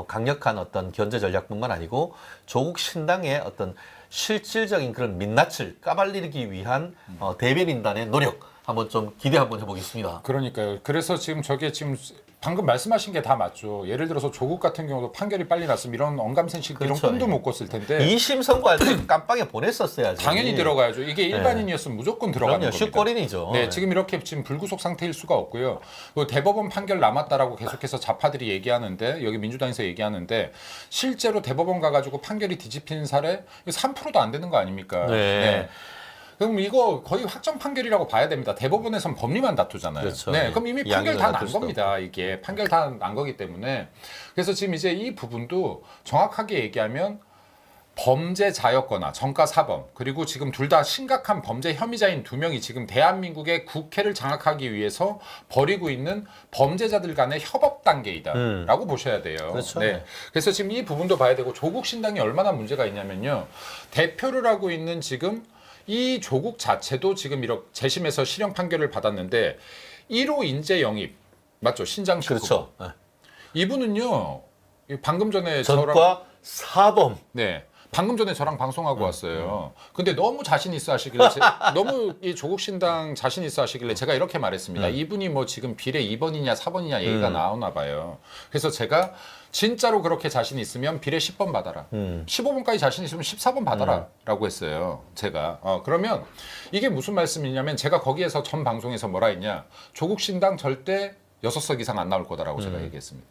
강력한 어떤 견제 전략뿐만 아니고 조국 신당의 어떤 실질적인 그런 민낯을 까발리기 위한 대변인단의 노력 한번 좀 기대 한번 해보겠습니다. 그러니까요. 그래서 지금 저게 지금 방금 말씀하신 게 다 맞죠. 예를 들어서 조국 같은 경우도 판결이 빨리 났으면 이런 언감생식 이런 그렇죠. 꿈도 예. 못 꿨을 텐데 2심 선고할 때 깜빵에 보냈었어야지. 당연히 들어가야죠. 이게 일반인이었으면 무조건 들어가는 그럼요. 겁니다. 슈꼬린이죠. 네, 지금 이렇게 지금 불구속 상태일 수가 없고요. 그 대법원 판결 남았다라고 계속해서 좌파들이 얘기하는데 여기 민주당에서 얘기하는데 실제로 대법원 가가지고 판결이 뒤집히는 사례 3%도 안 되는 거 아닙니까? 네. 그럼 이거 거의 확정 판결이라고 봐야 됩니다. 대법원에선 법리만 다투잖아요. 그렇죠. 네, 네. 그럼 이미 판결 양형을 다 난 다툴 수도 겁니다. 이게 판결 다 난 거기 때문에 그래서 지금 이제 이 부분도 정확하게 얘기하면 범죄자였거나 정가 사범 그리고 지금 둘 다 심각한 범죄 혐의자인 두 명이 지금 대한민국의 국회를 장악하기 위해서 벌이고 있는 범죄자들 간의 협업 단계이다라고 보셔야 돼요. 그렇죠. 네. 그래서 지금 이 부분도 봐야 되고 조국 신당이 얼마나 문제가 있냐면요. 대표를 하고 있는 지금 이 조국 자체도 지금 이렇게 재심에서 실형 판결을 받았는데 1호 인재 영입 맞죠? 신장 식구. 그렇죠. 네. 이분은요. 방금 전에 저랑 전과 사범. 네. 방금 전에 저랑 방송하고 왔어요. 근데 너무 자신 있어 하시길래 너무 이 조국 신당 자신 있어 하시길래 제가 이렇게 말했습니다. 이분이 뭐 지금 비례 2번이냐 4번이냐 얘기가 나오나 봐요. 그래서 제가 진짜로 그렇게 자신 있으면 비례 10번 받아라. 15번까지 자신 있으면 14번 받아라. 라고 했어요. 제가. 그러면 이게 무슨 말씀이냐면 제가 거기에서 전 방송에서 뭐라 했냐. 조국 신당 절대 6석 이상 안 나올 거다라고 제가 얘기했습니다.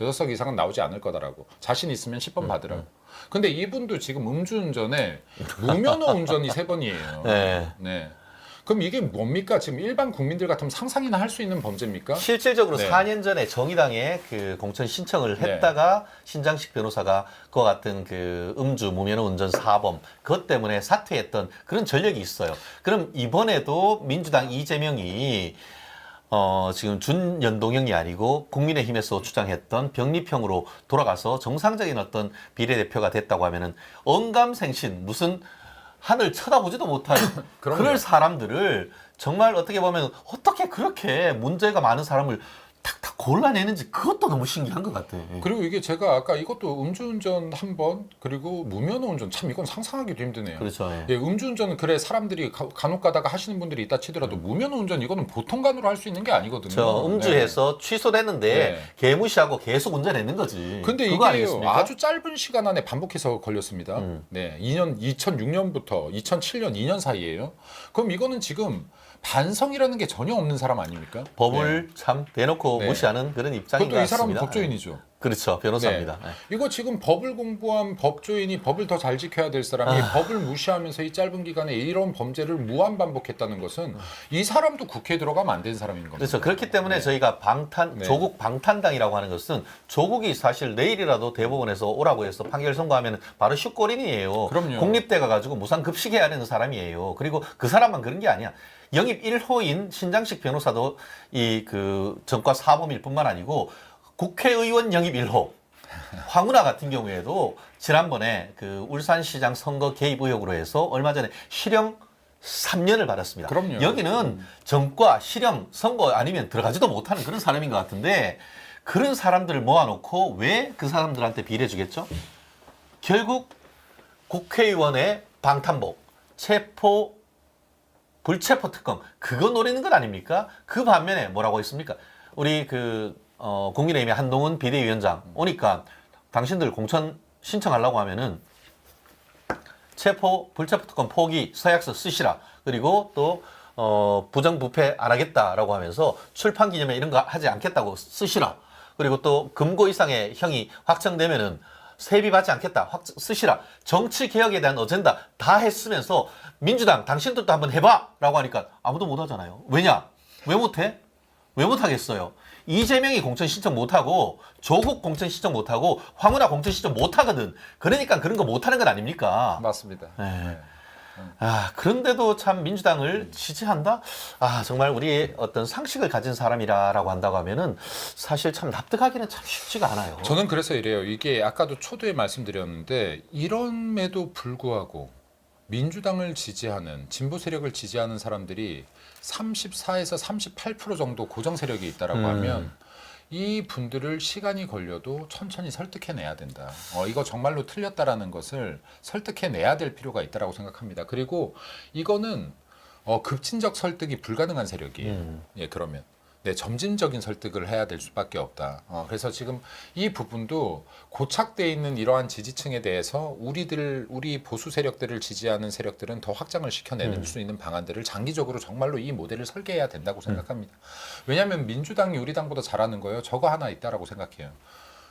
6석 이상은 나오지 않을 거다라고. 자신 있으면 10번 받으라고. 근데 이분도 지금 음주운전에 무면허 운전이 3번이에요. 네. 네. 그럼 이게 뭡니까? 지금 일반 국민들 같으면 상상이나 할 수 있는 범죄입니까? 실질적으로 네. 4년 전에 정의당에 그 공천 신청을 네. 했다가 신장식 변호사가 그와 같은 그 음주 무면허 운전 사범 그것 때문에 사퇴했던 그런 전력이 있어요. 그럼 이번에도 민주당 이재명이 지금 준연동형이 아니고 국민의힘에서 주장했던 병립형으로 돌아가서 정상적인 어떤 비례대표가 됐다고 하면은 언감생신 무슨 하늘 쳐다보지도 못할 그럼요. 그럴 사람들을 정말 어떻게 보면 어떻게 그렇게 문제가 많은 사람을 탁탁 골라내는지 그것도 너무 신기한 것 같아. 그리고 이게 제가 아까 이것도 음주운전 한 번 그리고 무면허 운전 참 이건 상상하기도 힘드네요. 그렇죠. 예. 예, 음주운전은 그래 사람들이 간혹 가다가 하시는 분들이 있다 치더라도 무면허 운전 이거는 보통 간으로 할 수 있는 게 아니거든요. 저 음주해서 취소됐는데 네. 개무시하고 계속 운전했는 거지. 근데 그거 이게 아니겠습니까? 아주 짧은 시간 안에 반복해서 걸렸습니다. 네, 2006년부터 2007년 2년 사이에요. 그럼 이거는 지금 반성이라는 게 전혀 없는 사람 아닙니까? 법을 참 대놓고 네. 무시하는 그런 입장인 것 그것도 이 사람은 같습니다. 법조인이죠. 그렇죠. 변호사입니다. 네. 이거 지금 법을 공부한 법조인이 법을 더 잘 지켜야 될 사람이 법을 무시하면서 이 짧은 기간에 이런 범죄를 무한 반복했다는 것은 이 사람도 국회에 들어가면 안 되는 사람인 겁니다. 그렇죠. 그렇기 때문에 저희가 네. 조국 방탄당이라고 하는 것은 조국이 사실 내일이라도 대법원에서 오라고 해서 판결 선고하면 바로 슈꼬린이에요. 그럼요. 국립대 가가지고 무상급식해야 되는 사람이에요. 그리고 그 사람만 그런 게 아니야. 영입 1호인 신장식 변호사도 이 그 전과 사범일 뿐만 아니고 국회의원 영입 1호 황운하 같은 경우에도 지난번에 그 울산시장 선거 개입 의혹으로 해서 얼마 전에 실형 3년을 받았습니다. 그럼요. 여기는 전과 실형 선거 아니면 들어가지도 못하는 그런 사람인 것 같은데 그런 사람들을 모아놓고 왜 그 사람들한테 비례 주겠죠? 결국 국회의원의 방탄복, 불체포 특검 그거 노리는 것 아닙니까? 그 반면에 뭐라고 했습니까? 우리 국민의힘의 한동훈 비대위원장 오니까 당신들 공천 신청하려고 하면은 불체포 특검 포기 서약서 쓰시라. 그리고 또 부정부패 안 하겠다라고 하면서 출판 기념회 이런 거 하지 않겠다고 쓰시라. 그리고 또 금고 이상의 형이 확정되면은 세비 받지 않겠다. 쓰시라. 정치 개혁에 대한 어젠다 다 했으면서 민주당 당신들도 한번 해봐 라고 하니까 아무도 못 하잖아요. 왜냐? 왜 못해? 왜 못하겠어요? 이재명이 공천 신청 못하고 조국 공천 신청 못하고 황운하 공천 신청 못하거든. 그러니까 그런 거 못하는 건 아닙니까? 맞습니다. 네. 아, 그런데도 참 민주당을 지지한다? 아, 정말 우리 어떤 상식을 가진 사람이라고 한다고 하면은 사실 참 납득하기는 참 쉽지가 않아요. 저는 그래서 이래요. 이게 아까도 초두에 말씀드렸는데 이런에도 불구하고 민주당을 지지하는 진보 세력을 지지하는 사람들이 34에서 38% 정도 고정 세력이 있다라고 하면 이 분들을 시간이 걸려도 천천히 설득해내야 된다. 이거 정말로 틀렸다라는 것을 설득해내야 될 필요가 있다라고 생각합니다. 그리고 이거는 급진적 설득이 불가능한 세력이에요. 예, 그러면. 네, 점진적인 설득을 해야 될 수밖에 없다. 그래서 지금 이 부분도 고착돼 있는 이러한 지지층에 대해서 우리 보수 세력들을 지지하는 세력들은 더 확장을 시켜내는 수 있는 방안들을 장기적으로 정말로 이 모델을 설계해야 된다고 생각합니다. 왜냐하면 민주당이 우리 당보다 잘하는 거예요. 저거 하나 있다라고 생각해요.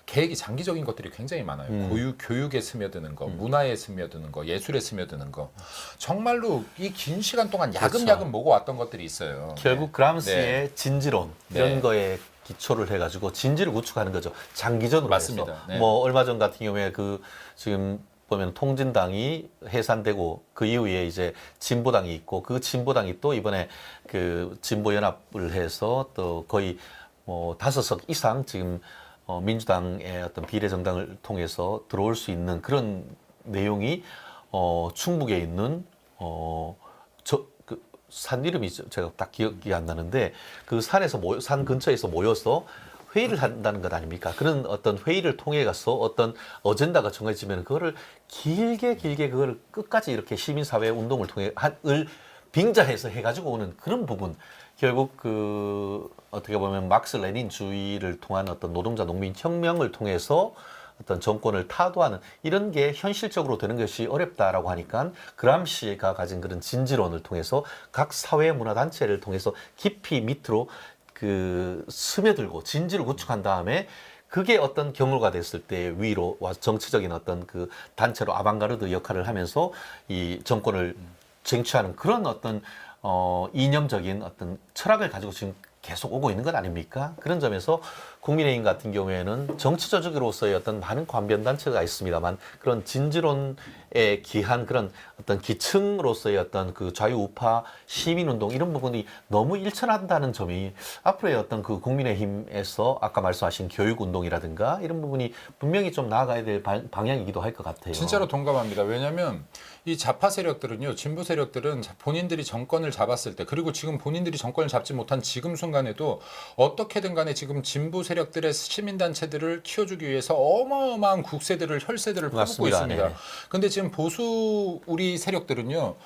계획이 장기적인 것들이 굉장히 많아요. 교육에 스며드는 거, 문화에 스며드는 거, 예술에 스며드는 거. 정말로 이 긴 시간 동안 야금야금 그렇죠. 먹어왔던 것들이 있어요. 결국 그람스의 진지론 이런 네. 거에 기초를 해가지고 진지를 구축하는 거죠. 장기전으로 맞습니다. 해서. 네. 뭐 얼마 전 같은 경우에 그 지금 보면 통진당이 해산되고 그 이후에 이제 진보당이 있고 그 진보당이 또 이번에 그 진보연합을 해서 또 거의 뭐 5석 이상 지금 민주당의 어떤 비례정당을 통해서 들어올 수 있는 그런 내용이 충북에 있는 그 산 이름이 제가 딱 기억이 안 나는데 그 산 근처에서 모여서 회의를 한다는 것 아닙니까? 그런 어떤 회의를 통해 가서 어떤 어젠다가 정해지면 그거를 길게 그걸 끝까지 이렇게 시민사회 운동을 통해 빙자해서 해가지고 오는 그런 부분. 결국 그 어떻게 보면 막스 레닌주의를 통한 어떤 노동자 농민 혁명을 통해서 어떤 정권을 타도하는 이런 게 현실적으로 되는 것이 어렵다라고 하니까 그람시가 가진 그런 진지론을 통해서 각 사회 문화 단체를 통해서 깊이 밑으로 그 스며들고 진지를 구축한 다음에 그게 어떤 경로가 됐을 때 위로 와 정치적인 어떤 그 단체로 아방가르드 역할을 하면서 이 정권을 쟁취하는 그런 어떤 이념적인 어떤 철학을 가지고 지금 계속 오고 있는 것 아닙니까? 그런 점에서 국민의힘 같은 경우에는 정치 조직으로서의 어떤 많은 관변 단체가 있습니다만 그런 진지론에 기한 그런 어떤 기층으로서의 어떤 그 좌우우파 시민운동 이런 부분이 너무 일천한다는 점이 앞으로의 어떤 그 국민의힘에서 아까 말씀하신 교육운동이라든가 이런 부분이 분명히 좀 나아가야 될 방향이기도 할 것 같아요. 진짜로 동감합니다. 왜냐하면 이 좌파 세력들은요, 진보 세력들은 본인들이 정권을 잡았을 때, 그리고 지금 본인들이 정권을 잡지 못한 지금 순간에도 어떻게든 간에 지금 진보 세력들의 시민단체들을 키워주기 위해서 어마어마한 국세들을, 혈세들을 퍼붓고 맞습니다. 있습니다. 네. 근데 지금 보수 우리 세력들은요,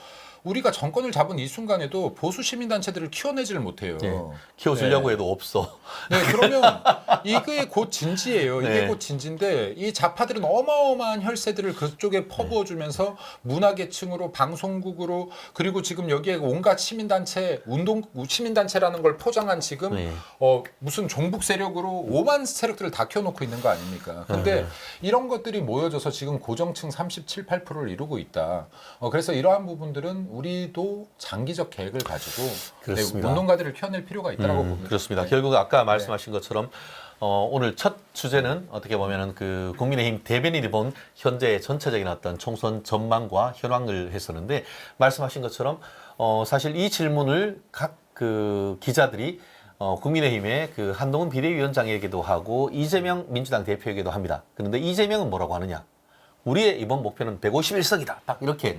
우리가 정권을 잡은 이 순간에도 보수 시민단체들을 키워내지를 못해요. 네. 키워주려고 해도 없어. 네, 그러면 이게 곧 진지예요. 이게 네. 곧 진지인데 이 좌파들은 어마어마한 혈세들을 그쪽에 퍼부어주면서 문화계층으로 방송국으로 그리고 지금 여기에 온갖 시민단체 시민단체라는 걸 포장한 지금 네. 무슨 종북 세력으로 오만 세력들을 다 키워놓고 있는 거 아닙니까? 근데 이런 것들이 모여져서 지금 고정층 37, 8%를 이루고 있다. 그래서 이러한 부분들은 우리도 장기적 계획을 가지고 그렇습니다. 운동가들을 키워낼 필요가 있다고 봅니다. 그렇습니다. 네. 결국 아까 말씀하신 것처럼 오늘 첫 주제는 어떻게 보면은 그 국민의힘 대변인이 본 현재의 전체적인 어떤 총선 전망과 현황을 했었는데 말씀하신 것처럼 사실 이 질문을 각 그 기자들이 국민의힘의 그 한동훈 비대위원장에게도 하고 이재명 민주당 대표에게도 합니다. 그런데 이재명은 뭐라고 하느냐? 우리의 이번 목표는 151석이다. 딱 이렇게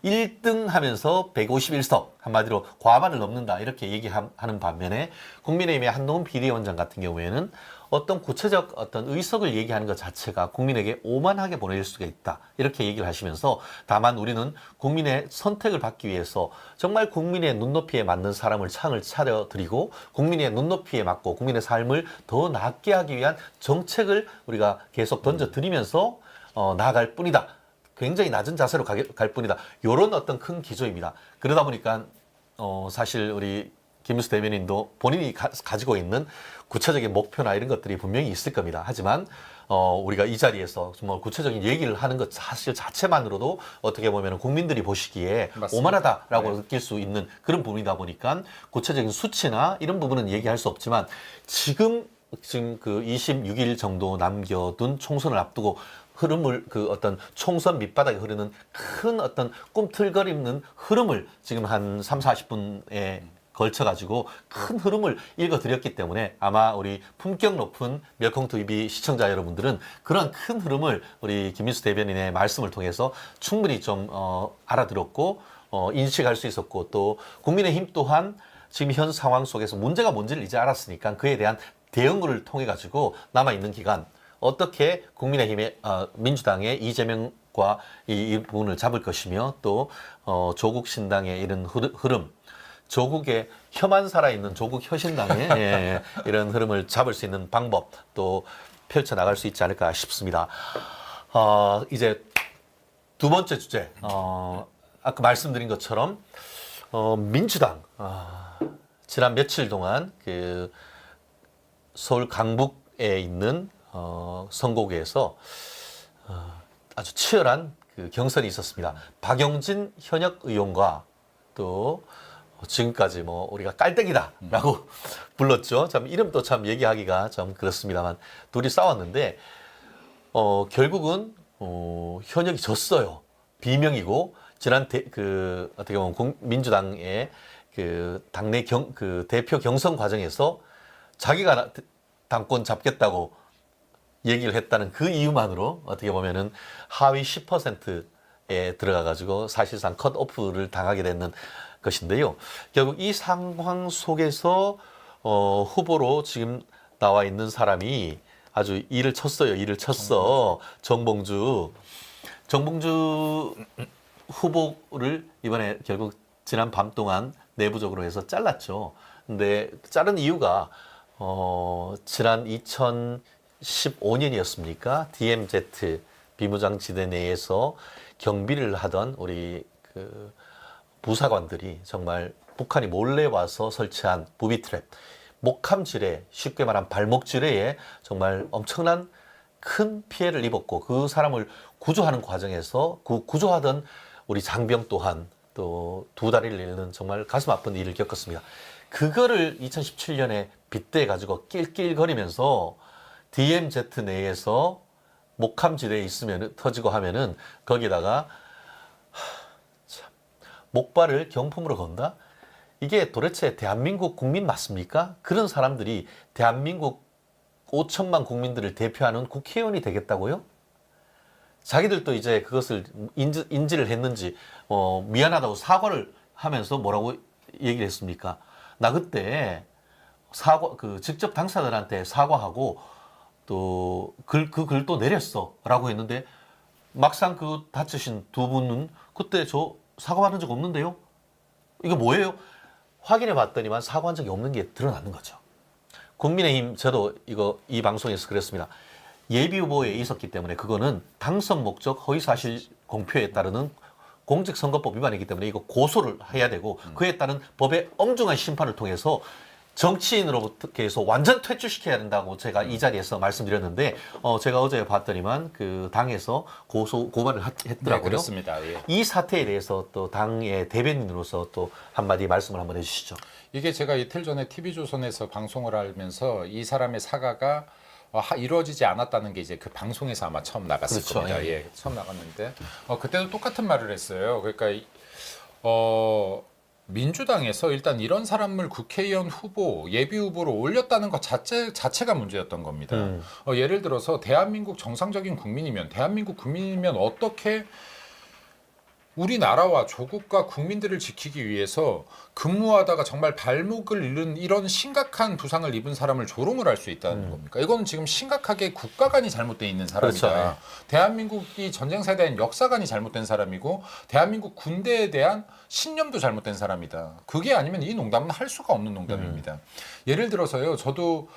1등 하면서 151석 한마디로 과반을 넘는다 이렇게 얘기하는 반면에 국민의힘의 한동훈 비대위원장 같은 경우에는 어떤 구체적 어떤 의석을 얘기하는 것 자체가 국민에게 오만하게 보낼 수가 있다 이렇게 얘기를 하시면서 다만 우리는 국민의 선택을 받기 위해서 정말 국민의 눈높이에 맞는 사람을 창을 차려드리고 국민의 눈높이에 맞고 국민의 삶을 더 낫게 하기 위한 정책을 우리가 계속 던져드리면서 나아갈 뿐이다. 굉장히 낮은 자세로 갈 뿐이다. 이런 어떤 큰 기조입니다. 그러다 보니까 사실 우리 김유수 대변인도 본인이 가지고 있는 구체적인 목표나 이런 것들이 분명히 있을 겁니다. 하지만 우리가 이 자리에서 정말 구체적인 얘기를 하는 것 사실 자체만으로도 어떻게 보면 국민들이 보시기에 맞습니다. 오만하다라고 네. 느낄 수 있는 그런 부분이다 보니까 구체적인 수치나 이런 부분은 얘기할 수 없지만 지금 그 26일 정도 남겨둔 총선을 앞두고 흐름을 그 어떤 총선 밑바닥에 흐르는 큰 어떤 꿈틀거리는 흐름을 지금 한 3, 40분에 걸쳐가지고 큰 흐름을 읽어드렸기 때문에 아마 우리 품격 높은 멸콩TV 시청자 여러분들은 그런 큰 흐름을 우리 김민수 대변인의 말씀을 통해서 충분히 좀 알아들었고 인식할 수 있었고 또 국민의힘 또한 지금 현 상황 속에서 문제가 뭔지를 이제 알았으니까 그에 대한 대응을 통해 가지고 남아 있는 기간 어떻게 국민의힘의 민주당의 이재명과 이 부분을 잡을 것이며 또 조국 신당의 이런 흐름, 조국의 혀만 살아있는 조국 혀신당의 이런 흐름을 잡을 수 있는 방법 또 펼쳐 나갈 수 있지 않을까 싶습니다. 이제 두 번째 주제, 아까 말씀드린 것처럼 민주당 지난 며칠 동안 그 서울 강북에 있는 선거구에서 아주 치열한 그 경선이 있었습니다. 박용진 현역 의원과 또 지금까지 뭐 우리가 깔때기다라고 불렀죠. 참 이름도 참 얘기하기가 좀 그렇습니다만 둘이 싸웠는데 결국은 현역이 졌어요. 비명이고 지난 그 어떻게 보면 민주당의 그 당내 그 대표 경선 과정에서 자기가 당권 잡겠다고 얘기를 했다는 그 이유만으로 어떻게 보면은 하위 10%에 들어가 가지고 사실상 컷오프를 당하게 되는 것인데요. 결국 이 상황 속에서 후보로 지금 나와 있는 사람이 아주 일을 쳤어요. 일을 쳤어. 정봉주 후보를 이번에 결국 지난 밤 동안 내부적으로 해서 잘랐죠. 근데 자른 이유가 지난 2015년이었습니까? DMZ 비무장지대 내에서 경비를 하던 우리 그 부사관들이 정말 북한이 몰래 와서 설치한 부비트랩, 목함지뢰, 쉽게 말하면 발목지뢰에 정말 엄청난 큰 피해를 입었고 그 사람을 구조하는 과정에서 그 구조하던 우리 장병 또한 또 두 다리를 잃는 정말 가슴 아픈 일을 겪었습니다. 그거를 2017년에 빗대 가지고 낄낄거리면서 DMZ 내에서 목함지대에 있으면 터지고 하면은 거기다가 참, 목발을 경품으로 건다? 이게 도대체 대한민국 국민 맞습니까? 그런 사람들이 대한민국 5천만 국민들을 대표하는 국회의원이 되겠다고요? 자기들도 이제 그것을 인지를 했는지 미안하다고 사과를 하면서 뭐라고 얘기를 했습니까? 나 그때 직접 당사자들한테 사과하고 또 그 글도 내렸어라고 했는데 막상 그 다치신 두 분은 그때 저 사과받은 적 없는데요? 이거 뭐예요? 확인해 봤더니만 사과한 적이 없는 게 드러나는 거죠. 국민의힘 저도 이 방송에서 그랬습니다. 예비 후보에 있었기 때문에 그거는 당선 목적 허위사실 공표에 따르는 공직선거법 위반이기 때문에 이거 고소를 해야 되고 그에 따른 법의 엄중한 심판을 통해서 정치인으로부터 완전 퇴출시켜야 된다고 제가 이 자리에서 말씀드렸는데 제가 어제 봤더니만 그 당에서 고발을 했더라고요. 네, 그렇습니다. 예. 이 사태에 대해서 또 당의 대변인으로서 또 한마디 말씀을 한번 해주시죠. 이게 제가 이틀 전에 TV조선에서 방송을 하면서 이 사람의 사과가 이루어지지 않았다는 게 이제 그 방송에서 아마 처음 나갔을 그렇죠. 겁니다. 예, 처음 나갔는데 그때도 똑같은 말을 했어요. 그러니까 민주당에서 일단 이런 사람을 국회의원 후보, 예비 후보로 올렸다는 것 자체가 문제였던 겁니다. 예를 들어서 대한민국 정상적인 국민이면 어떻게 우리나라와 조국과 국민들을 지키기 위해서 근무하다가 정말 발목을 잃은 이런 심각한 부상을 입은 사람을 조롱을 할 수 있다는 겁니까? 이거는 지금 심각하게 국가관이 잘못되어 있는 사람이다. 그렇죠. 대한민국이 전쟁사에 대한 역사관이 잘못된 사람이고 대한민국 군대에 대한 신념도 잘못된 사람이다. 그게 아니면 이 농담은 할 수가 없는 농담입니다. 예를 들어서요. 저도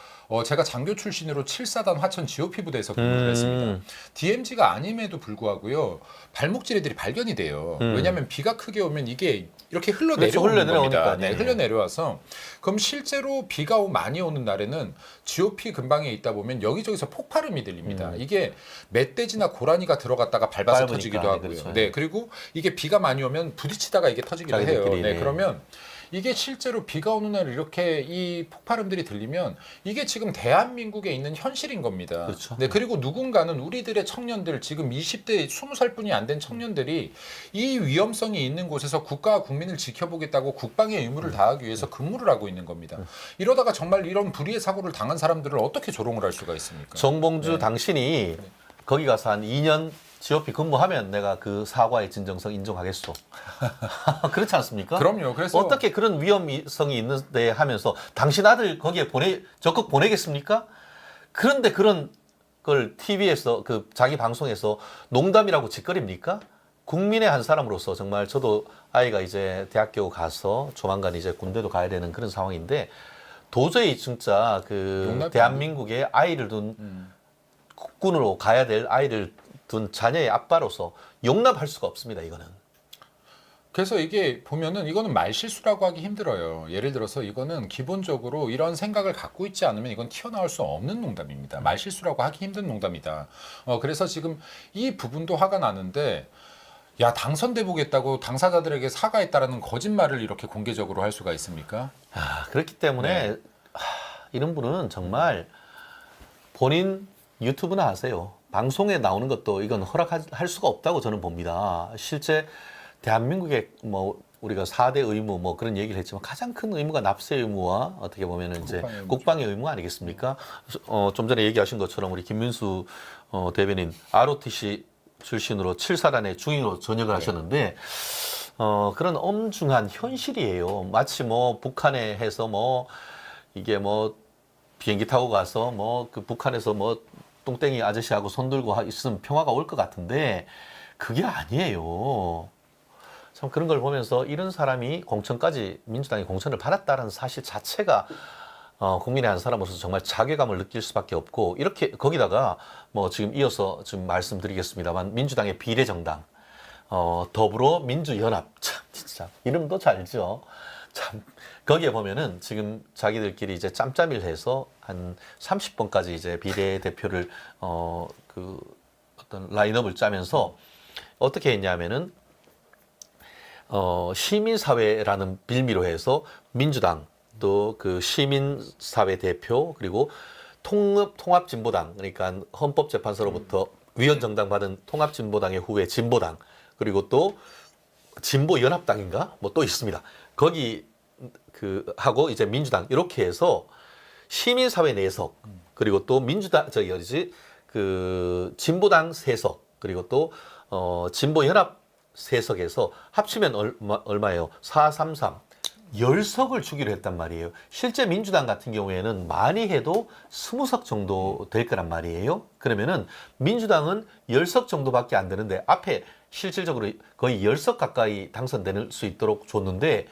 제가 장교 출신으로 7사단 화천 GOP 부대에서 근무를 했습니다. DMZ가 아님에도 불구하고요. 발목지뢰들이 발견이 돼요. 왜냐하면 비가 크게 오면 이게 이렇게 흘러내려오는 겁니다. 네, 흘러내려와서 그럼 실제로 비가 많이 오는 날에는 GOP 근방에 있다 보면 여기저기서 폭발음이 들립니다. 이게 멧돼지나 고라니가 들어갔다가 밟아서 터지기도 하고요. 그렇죠. 네, 그리고 이게 비가 많이 오면 부딪히다가 이게 터지기도 해요. 네, 그러면 이게 실제로 비가 오는 날 이렇게 이 폭발음들이 들리면 이게 지금 대한민국에 있는 현실인 겁니다. 그렇죠. 네, 그리고 누군가는 우리들의 청년들 지금 20대 20살뿐이 안 된 청년들이 이 위험성이 있는 곳에서 국가와 국민을 지켜보겠다고 국방의 의무를 다하기 위해서 근무를 하고 있는 겁니다. 이러다가 정말 이런 불의의 사고를 당한 사람들을 어떻게 조롱을 할 수가 있습니까? 정봉주 당신이 거기 가서 한 2년 GOP 근무하면 내가 그 사과의 진정성 인정하겠소. 그렇지 않습니까? 그럼요. 그래서 어떻게 그런 위험성이 있는데 하면서 당신 아들 거기에 적극 보내겠습니까? 그런데 그런 걸 TV에서 그 자기 방송에서 농담이라고 짓거립니까? 국민의 한 사람으로서 정말 저도 아이가 이제 대학교 가서 조만간 이제 군대도 가야 되는 그런 상황인데 도저히 진짜 그 대한민국에 아이를 둔 국군으로 가야 될 아이를 둔 자녀의 아빠로서 용납할 수가 없습니다. 이거는. 그래서 이게 보면은 이거는 말실수라고 하기 힘들어요. 예를 들어서 이거는 기본적으로 이런 생각을 갖고 있지 않으면 이건 튀어나올 수 없는 농담입니다. 말실수라고 하기 힘든 농담이다. 그래서 지금 이 부분도 화가 나는데 야 당선돼 보겠다고 당사자들에게 사과했다라는 거짓말을 이렇게 공개적으로 할 수가 있습니까? 그렇기 때문에 이런 분은 정말 본인 유튜브나 하세요. 방송에 나오는 것도 이건 허락할 수가 없다고 저는 봅니다. 실제 대한민국의 뭐 우리가 4대 의무 뭐 그런 얘기를 했지만 가장 큰 의무가 납세 의무와 어떻게 보면은 이제 국방의 의무 아니겠습니까? 좀 전에 얘기하신 것처럼 우리 김민수 대변인 ROTC 출신으로 7사단의 중위로 전역을 하셨는데 그런 엄중한 현실이에요. 마치 뭐 북한에 해서 뭐 이게 뭐 비행기 타고 가서 뭐 그 북한에서 뭐 똥땡이 아저씨하고 손들고 있으면 평화가 올 것 같은데 그게 아니에요. 참 그런 걸 보면서 이런 사람이 공천까지 민주당이 공천을 받았다는 사실 자체가 국민의 한 사람으로서 정말 자괴감을 느낄 수밖에 없고 이렇게 거기다가 뭐 지금 이어서 지금 말씀드리겠습니다만 민주당의 비례정당 더불어민주연합 참 진짜 이름도 잘 지어 참 거기에 보면은 지금 자기들끼리 이제 짬짬이를 해서 한 30번까지 이제 비례대표를 그 어떤 라인업을 짜면서 어떻게 했냐면은 시민사회라는 빌미로 해서 민주당 또 그 시민사회 대표 그리고 통합진보당 그러니까 헌법재판소로부터 위헌정당 받은 통합진보당의 후에 진보당 그리고 또 진보연합당인가 뭐 또 있습니다. 거기 그 하고 이제 민주당 이렇게 해서 시민사회 4석 그리고 또 민주당 저기 어디지 그 진보당 3석 그리고 또 진보연합 3석에서 합치면 얼마예요? 433 10석을 주기로 했단 말이에요. 실제 민주당 같은 경우에는 많이 해도 20석 정도 될 거란 말이에요. 그러면은 민주당은 10석 정도밖에 안 되는데 앞에 실질적으로 거의 10석 가까이 당선될 수 있도록 줬는데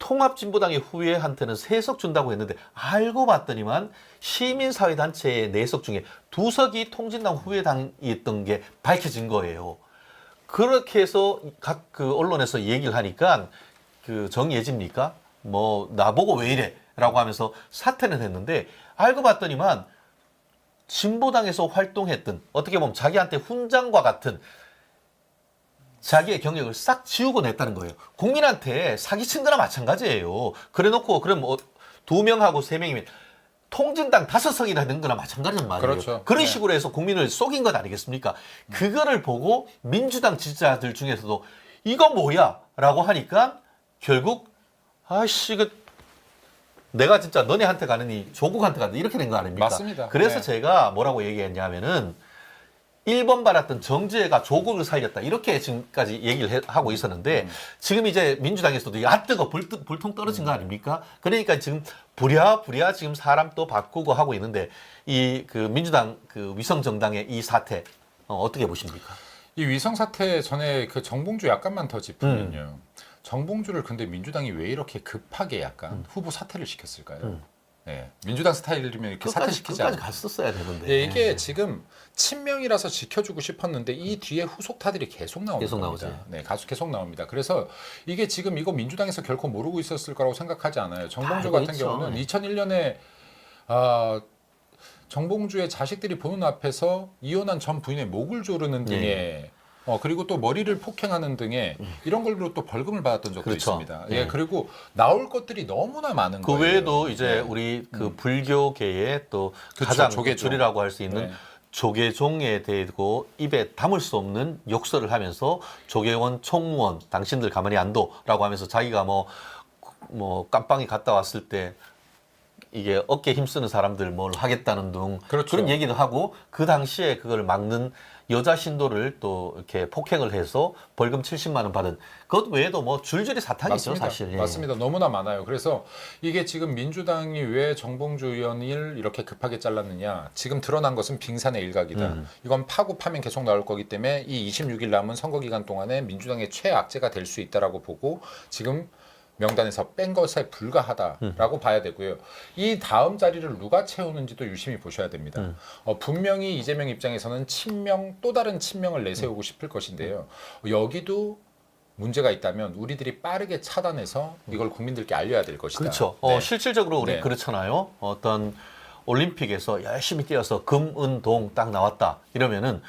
통합진보당의 후예한테는 3석 준다고 했는데 알고 봤더니만 시민사회단체의 4석 중에 2석이 통진당 후예당이었던 게 밝혀진 거예요. 그렇게 해서 각 그 언론에서 얘기를 하니까 그 정예진입니까? 뭐 나보고 왜 이래? 라고 하면서 사퇴는 했는데 알고 봤더니만 진보당에서 활동했던 어떻게 보면 자기한테 훈장과 같은 자기의 경력을 싹 지우고 냈다는 거예요. 국민한테 사기친 거나 마찬가지예요. 그래 놓고 그럼 뭐 2명하고 3명이면 통진당 5석이나 된 거나 마찬가지란 말이에요. 그렇죠. 그런 식으로 해서 국민을 속인 것 아니겠습니까? 그거를 보고 민주당 지지자들 중에서도 이거 뭐야? 라고 하니까 결국 아이씨 내가 진짜 너네한테 가느니 조국한테 가느니 이렇게 된 거 아닙니까? 맞습니다. 그래서 네. 제가 뭐라고 얘기했냐면은 1번 받았던 정재가 조국을 살렸다 이렇게 지금까지 얘기를 하고 있었는데 지금 이제 민주당에서도 야 뜨거 불통 떨어진 거 아닙니까? 그러니까 지금 부랴부랴 지금 사람 또 바꾸고 하고 있는데 이 그 민주당 그 위성 정당의 이 사태 어떻게 보십니까? 이 위성 사태 전에 그 정봉주 약간만 더 짚으면요. 정봉주를 근데 민주당이 왜 이렇게 급하게 약간 후보 사퇴를 시켰을까요? 네, 민주당 스타일이면 이렇게 사퇴시키지 끝까지 않아요. 갔었어야 되는데. 예, 이게 지금 친명이라서 지켜주고 싶었는데 이 뒤에 후속타들이 계속 나옵니다. 계속 나오죠. 네, 계속 나옵니다. 그래서 이게 지금 이거 민주당에서 결코 모르고 있었을 거라고 생각하지 않아요. 정봉주 알고 같은 있죠. 경우는 네. 2001년에 정봉주의 자식들이 보는 앞에서 이혼한 전 부인의 목을 조르는 등의 그리고 또 머리를 폭행하는 등의 이런 걸로 또 벌금을 받았던 적도 그렇죠. 있습니다. 네. 예, 그리고 나올 것들이 너무나 많은 그 거예요. 외에도 이제 네. 우리 그 불교계의 또 그쵸, 가장 조계종. 줄이라고 할 수 있는 네. 조계종에 대고 입에 담을 수 없는 욕설을 하면서 조계원 총무원 당신들 가만히 안 둬라고 하면서 자기가 뭐 깜빵이 갔다 왔을 때 이게 어깨 힘쓰는 사람들 뭘 하겠다는 등 그렇죠. 그런 얘기도 하고 그 당시에 그걸 막는 여자 신도를 또 이렇게 폭행을 해서 벌금 70만 원 받은 그것 외에도 뭐 줄줄이 사탕이죠 맞습니다. 사실. 예. 맞습니다. 너무나 많아요. 그래서 이게 지금 민주당이 왜 정봉주 의원을 이렇게 급하게 잘랐느냐. 지금 드러난 것은 빙산의 일각이다. 이건 파고 파면 계속 나올 거기 때문에 이 26일 남은 선거 기간 동안에 민주당의 최악재가 될 수 있다라고 보고 지금 명단에서 뺀 것에 불과하다라고 봐야 되고요. 이 다음 자리를 누가 채우는지도 유심히 보셔야 됩니다. 분명히 이재명 입장에서는 친명 또 다른 친명을 내세우고 싶을 것인데요. 여기도 문제가 있다면 우리들이 빠르게 차단해서 이걸 국민들께 알려야 될 것이다. 그렇죠. 네. 실질적으로 우리 네. 그렇잖아요. 어떤 올림픽에서 열심히 뛰어서 금, 은, 동 딱 나왔다 이러면은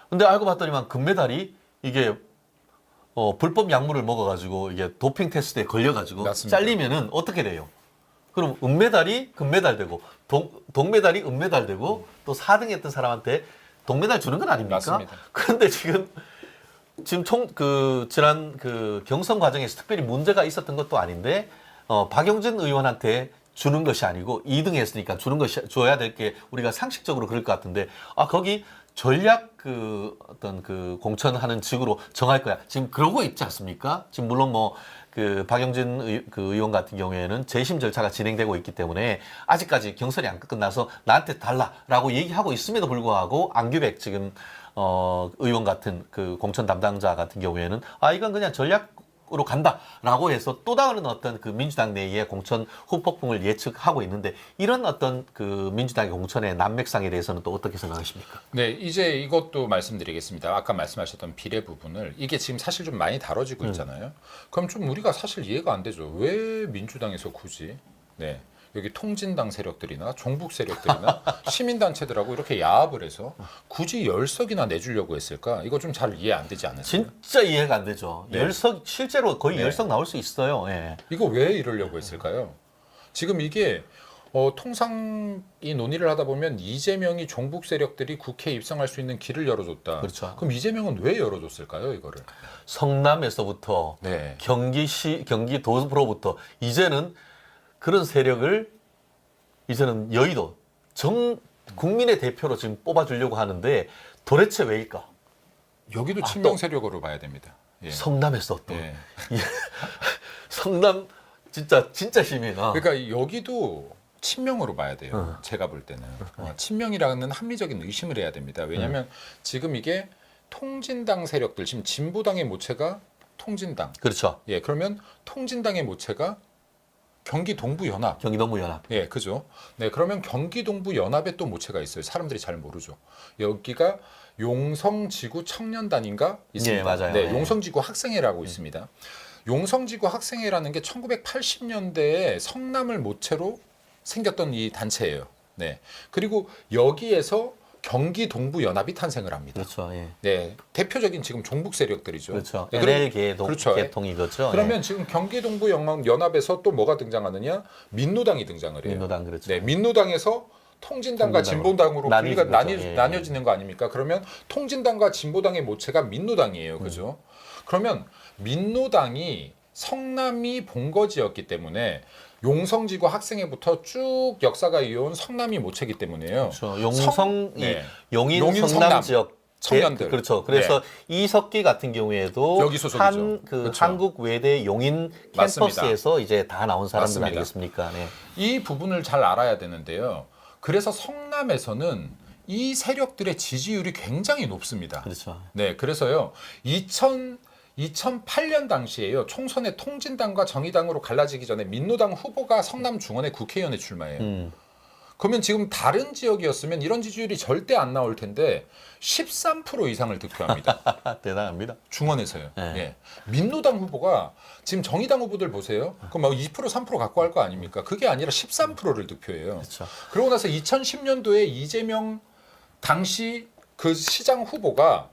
근데 알고 봤더니만 금메달이 이게 불법 약물을 먹어가지고 이게 도핑 테스트에 걸려가지고 맞습니다. 잘리면은 어떻게 돼요? 그럼 은메달이 금메달 되고 동메달이 은메달 되고 또 4등 했던 사람한테 동메달 주는 건 아닙니까? 맞습니다. 그런데 지금 지난 그 경선 과정에서 특별히 문제가 있었던 것도 아닌데 박용진 의원한테 주는 것이 아니고 2등 했으니까 주는 것이 줘야 될 게 우리가 상식적으로 그럴 것 같은데 거기 전략 어떤 공천하는 직으로 정할 거야. 지금 그러고 있지 않습니까? 지금 물론 그 박용진 의원 같은 경우에는 재심 절차가 진행되고 있기 때문에 아직까지 경선이 안 끝나서 나한테 달라라고 얘기하고 있음에도 불구하고 안규백 지금 의원 같은 그 공천 담당자 같은 경우에는 이건 그냥 전략으로 간다라고 해서 또 다른 어떤 그 민주당 내의 공천 후폭풍을 예측하고 있는데 이런 어떤 그 민주당의 공천의 난맥상에 대해서는 또 어떻게 생각하십니까? 네, 이제 이것도 말씀드리겠습니다. 아까 말씀하셨던 비례 부분을 이게 지금 사실 좀 많이 다뤄지고 있잖아요. 그럼 좀 우리가 사실 이해가 안 되죠. 왜 민주당에서 굳이 여기 통진당 세력들이나 종북 세력들이나 시민단체들하고 이렇게 야합을 해서 굳이 10석이나 내주려고 했을까? 이거 좀 잘 이해 안 되지 않으세요? 진짜 이해가 안 되죠. 네. 10석 실제로 거의 네. 10석 나올 수 있어요. 예. 이거 왜 이러려고 했을까요? 지금 이게 통상 이 논의를 하다 보면 이재명이 종북 세력들이 국회에 입성할 수 있는 길을 열어줬다. 그렇죠. 그럼 이재명은 왜 열어줬을까요, 이거를? 성남에서부터 네. 경기도로부터 이제는 그런 세력을 이제는 여의도 국민의 대표로 지금 뽑아주려고 하는데 도대체 왜일까? 여기도 친명 세력으로 봐야 됩니다. 예. 성남에서 또 예. 성남 진짜 시민. 그러니까 여기도 친명으로 봐야 돼요. 제가 볼 때는 친명이라는 합리적인 의심을 해야 됩니다. 왜냐하면 지금 이게 통진당 세력들 지금 진보당의 모체가 통진당. 그렇죠. 예, 그러면 통진당의 모체가 경기동부연합. 경기도무연합. 예, 그죠. 네, 그러면 경기동부연합에 또 모체가 있어요. 사람들이 잘 모르죠. 여기가 용성지구 청년단인가 있습니다. 예, 맞아요. 네, 예. 용성지구 학생회라고 있습니다. 용성지구 학생회라는 게 1980년대에 성남을 모체로 생겼던 이 단체예요. 네, 그리고 여기에서 경기동부연합이 탄생을 합니다. 그렇죠. 예. 네, 대표적인 지금 종북 세력들이죠. 그렇죠. 네, NL 그렇죠. 계통이겠죠. 그러면 지금 경기동부연합에서 또 뭐가 등장하느냐? 민노당이 등장을 해요. 민노당 그렇죠. 네, 민노당에서 통진당과 진보당으로 분리가 나뉘죠. 예. 나뉘어지는 거 아닙니까? 그러면 통진당과 진보당의 모체가 민노당이에요. 그죠? 그러면 민노당이 성남이 본거지였기 때문에 용성지구 학생회부터 쭉 역사가 이어온 성남이 모체이기 때문에요. 그렇죠. 용인 용인 성남 성남 지역 청년들. 그렇죠. 그래서 이석기 같은 경우에도 여기 소속이죠. 그렇죠. 한국 외대 용인 맞습니다. 캠퍼스에서 이제 다 나온 사람들 맞습니다. 아니겠습니까? 네. 이 부분을 잘 알아야 되는데요. 그래서 성남에서는 이 세력들의 지지율이 굉장히 높습니다. 그렇죠. 네, 그래서요. 2008년 당시에요. 총선의 통진당과 정의당으로 갈라지기 전에 민노당 후보가 성남 중원의 국회의원에 출마해요. 그러면 지금 다른 지역이었으면 이런 지지율이 절대 안 나올 텐데 13% 이상을 득표합니다. 대단합니다. 중원에서요. 네. 예. 민노당 후보가 지금 정의당 후보들 보세요. 그럼 막 2% 3% 갖고 할 거 아닙니까? 그게 아니라 13%를 득표해요. 그렇죠. 그러고 나서 2010년도에 이재명 당시 그 시장 후보가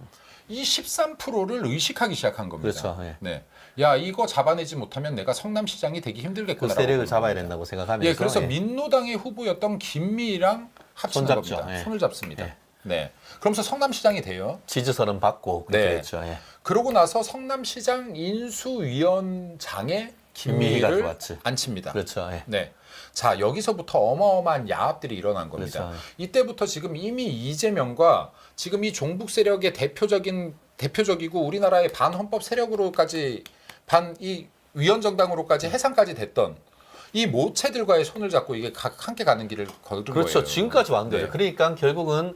이 13%를 의식하기 시작한 겁니다. 그렇죠. 예. 네. 야, 이거 잡아내지 못하면 내가 성남시장이 되기 그 힘들겠구나. 세력을 잡아야 된다고 생각하면서. 예, 그래서 예. 민노당의 후보였던 김미희랑 합친 손잡죠. 겁니다. 예. 손을 잡습니다. 예. 네. 그러면서 성남시장이 돼요. 지지선은 받고 그렇게 네. 됐죠. 예. 그러고 나서 성남시장 인수위원장에 김미희가 김미희를 들어왔지. 앉힙니다. 그렇죠. 예. 네. 자, 여기서부터 어마어마한 야합들이 일어난 겁니다. 그렇죠. 이때부터 지금 이미 이재명과 지금 이 종북 세력의 대표적이고 우리나라의 반헌법 세력으로까지 이 위헌정당으로까지 해상까지 됐던 이 모체들과의 손을 잡고 이게 함께 가는 길을 걸은 그렇죠. 거예요. 지금까지 왔는 거죠. 네. 그러니까 결국은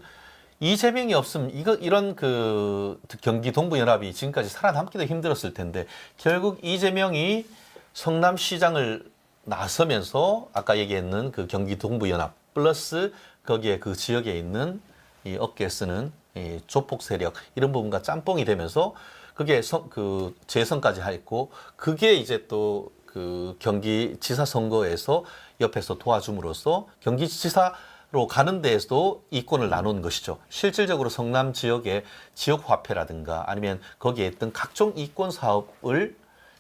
이재명이 없으면 이런 그 경기 동부연합이 지금까지 살아남기도 힘들었을 텐데 결국 이재명이 성남시장을 나서면서 아까 얘기했는 그 경기 동부연합 플러스 거기에 그 지역에 있는 이 어깨 쓰는 이 조폭 세력 이런 부분과 짬뽕이 되면서 그게 그 재선까지 했고 그게 이제 또 그 경기지사 선거에서 옆에서 도와줌으로써 경기지사로 가는 데에서도 이권을 나눈 것이죠. 실질적으로 성남 지역의 지역 화폐라든가 아니면 거기에 있던 각종 이권 사업을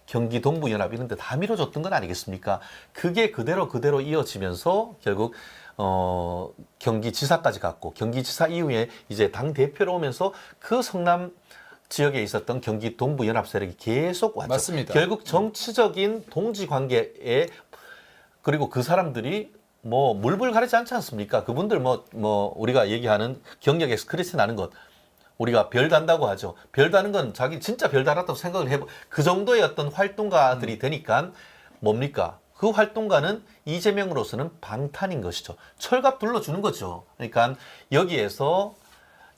경기 동부연합 이런 데 다 밀어줬던 건 아니겠습니까? 그게 그대로 이어지면서 결국 경기지사까지 갔고 경기지사 이후에 이제 당 대표로 오면서 그 성남 지역에 있었던 경기 동부연합 세력이 계속 왔죠. 맞습니다. 결국 정치적인 동지 관계에 그리고 그 사람들이 뭐 물불 가리지 않지 않습니까? 그분들 뭐 우리가 얘기하는 경력에서 크리스 나는 것 우리가 별 단다고 하죠. 별 다는 건 자기 진짜 별 달았다고 생각을 해보. 그 정도의 어떤 활동가들이 되니까 뭡니까? 그 활동가는 이재명으로서는 방탄인 것이죠. 철갑 둘러주는 거죠. 그러니까 여기에서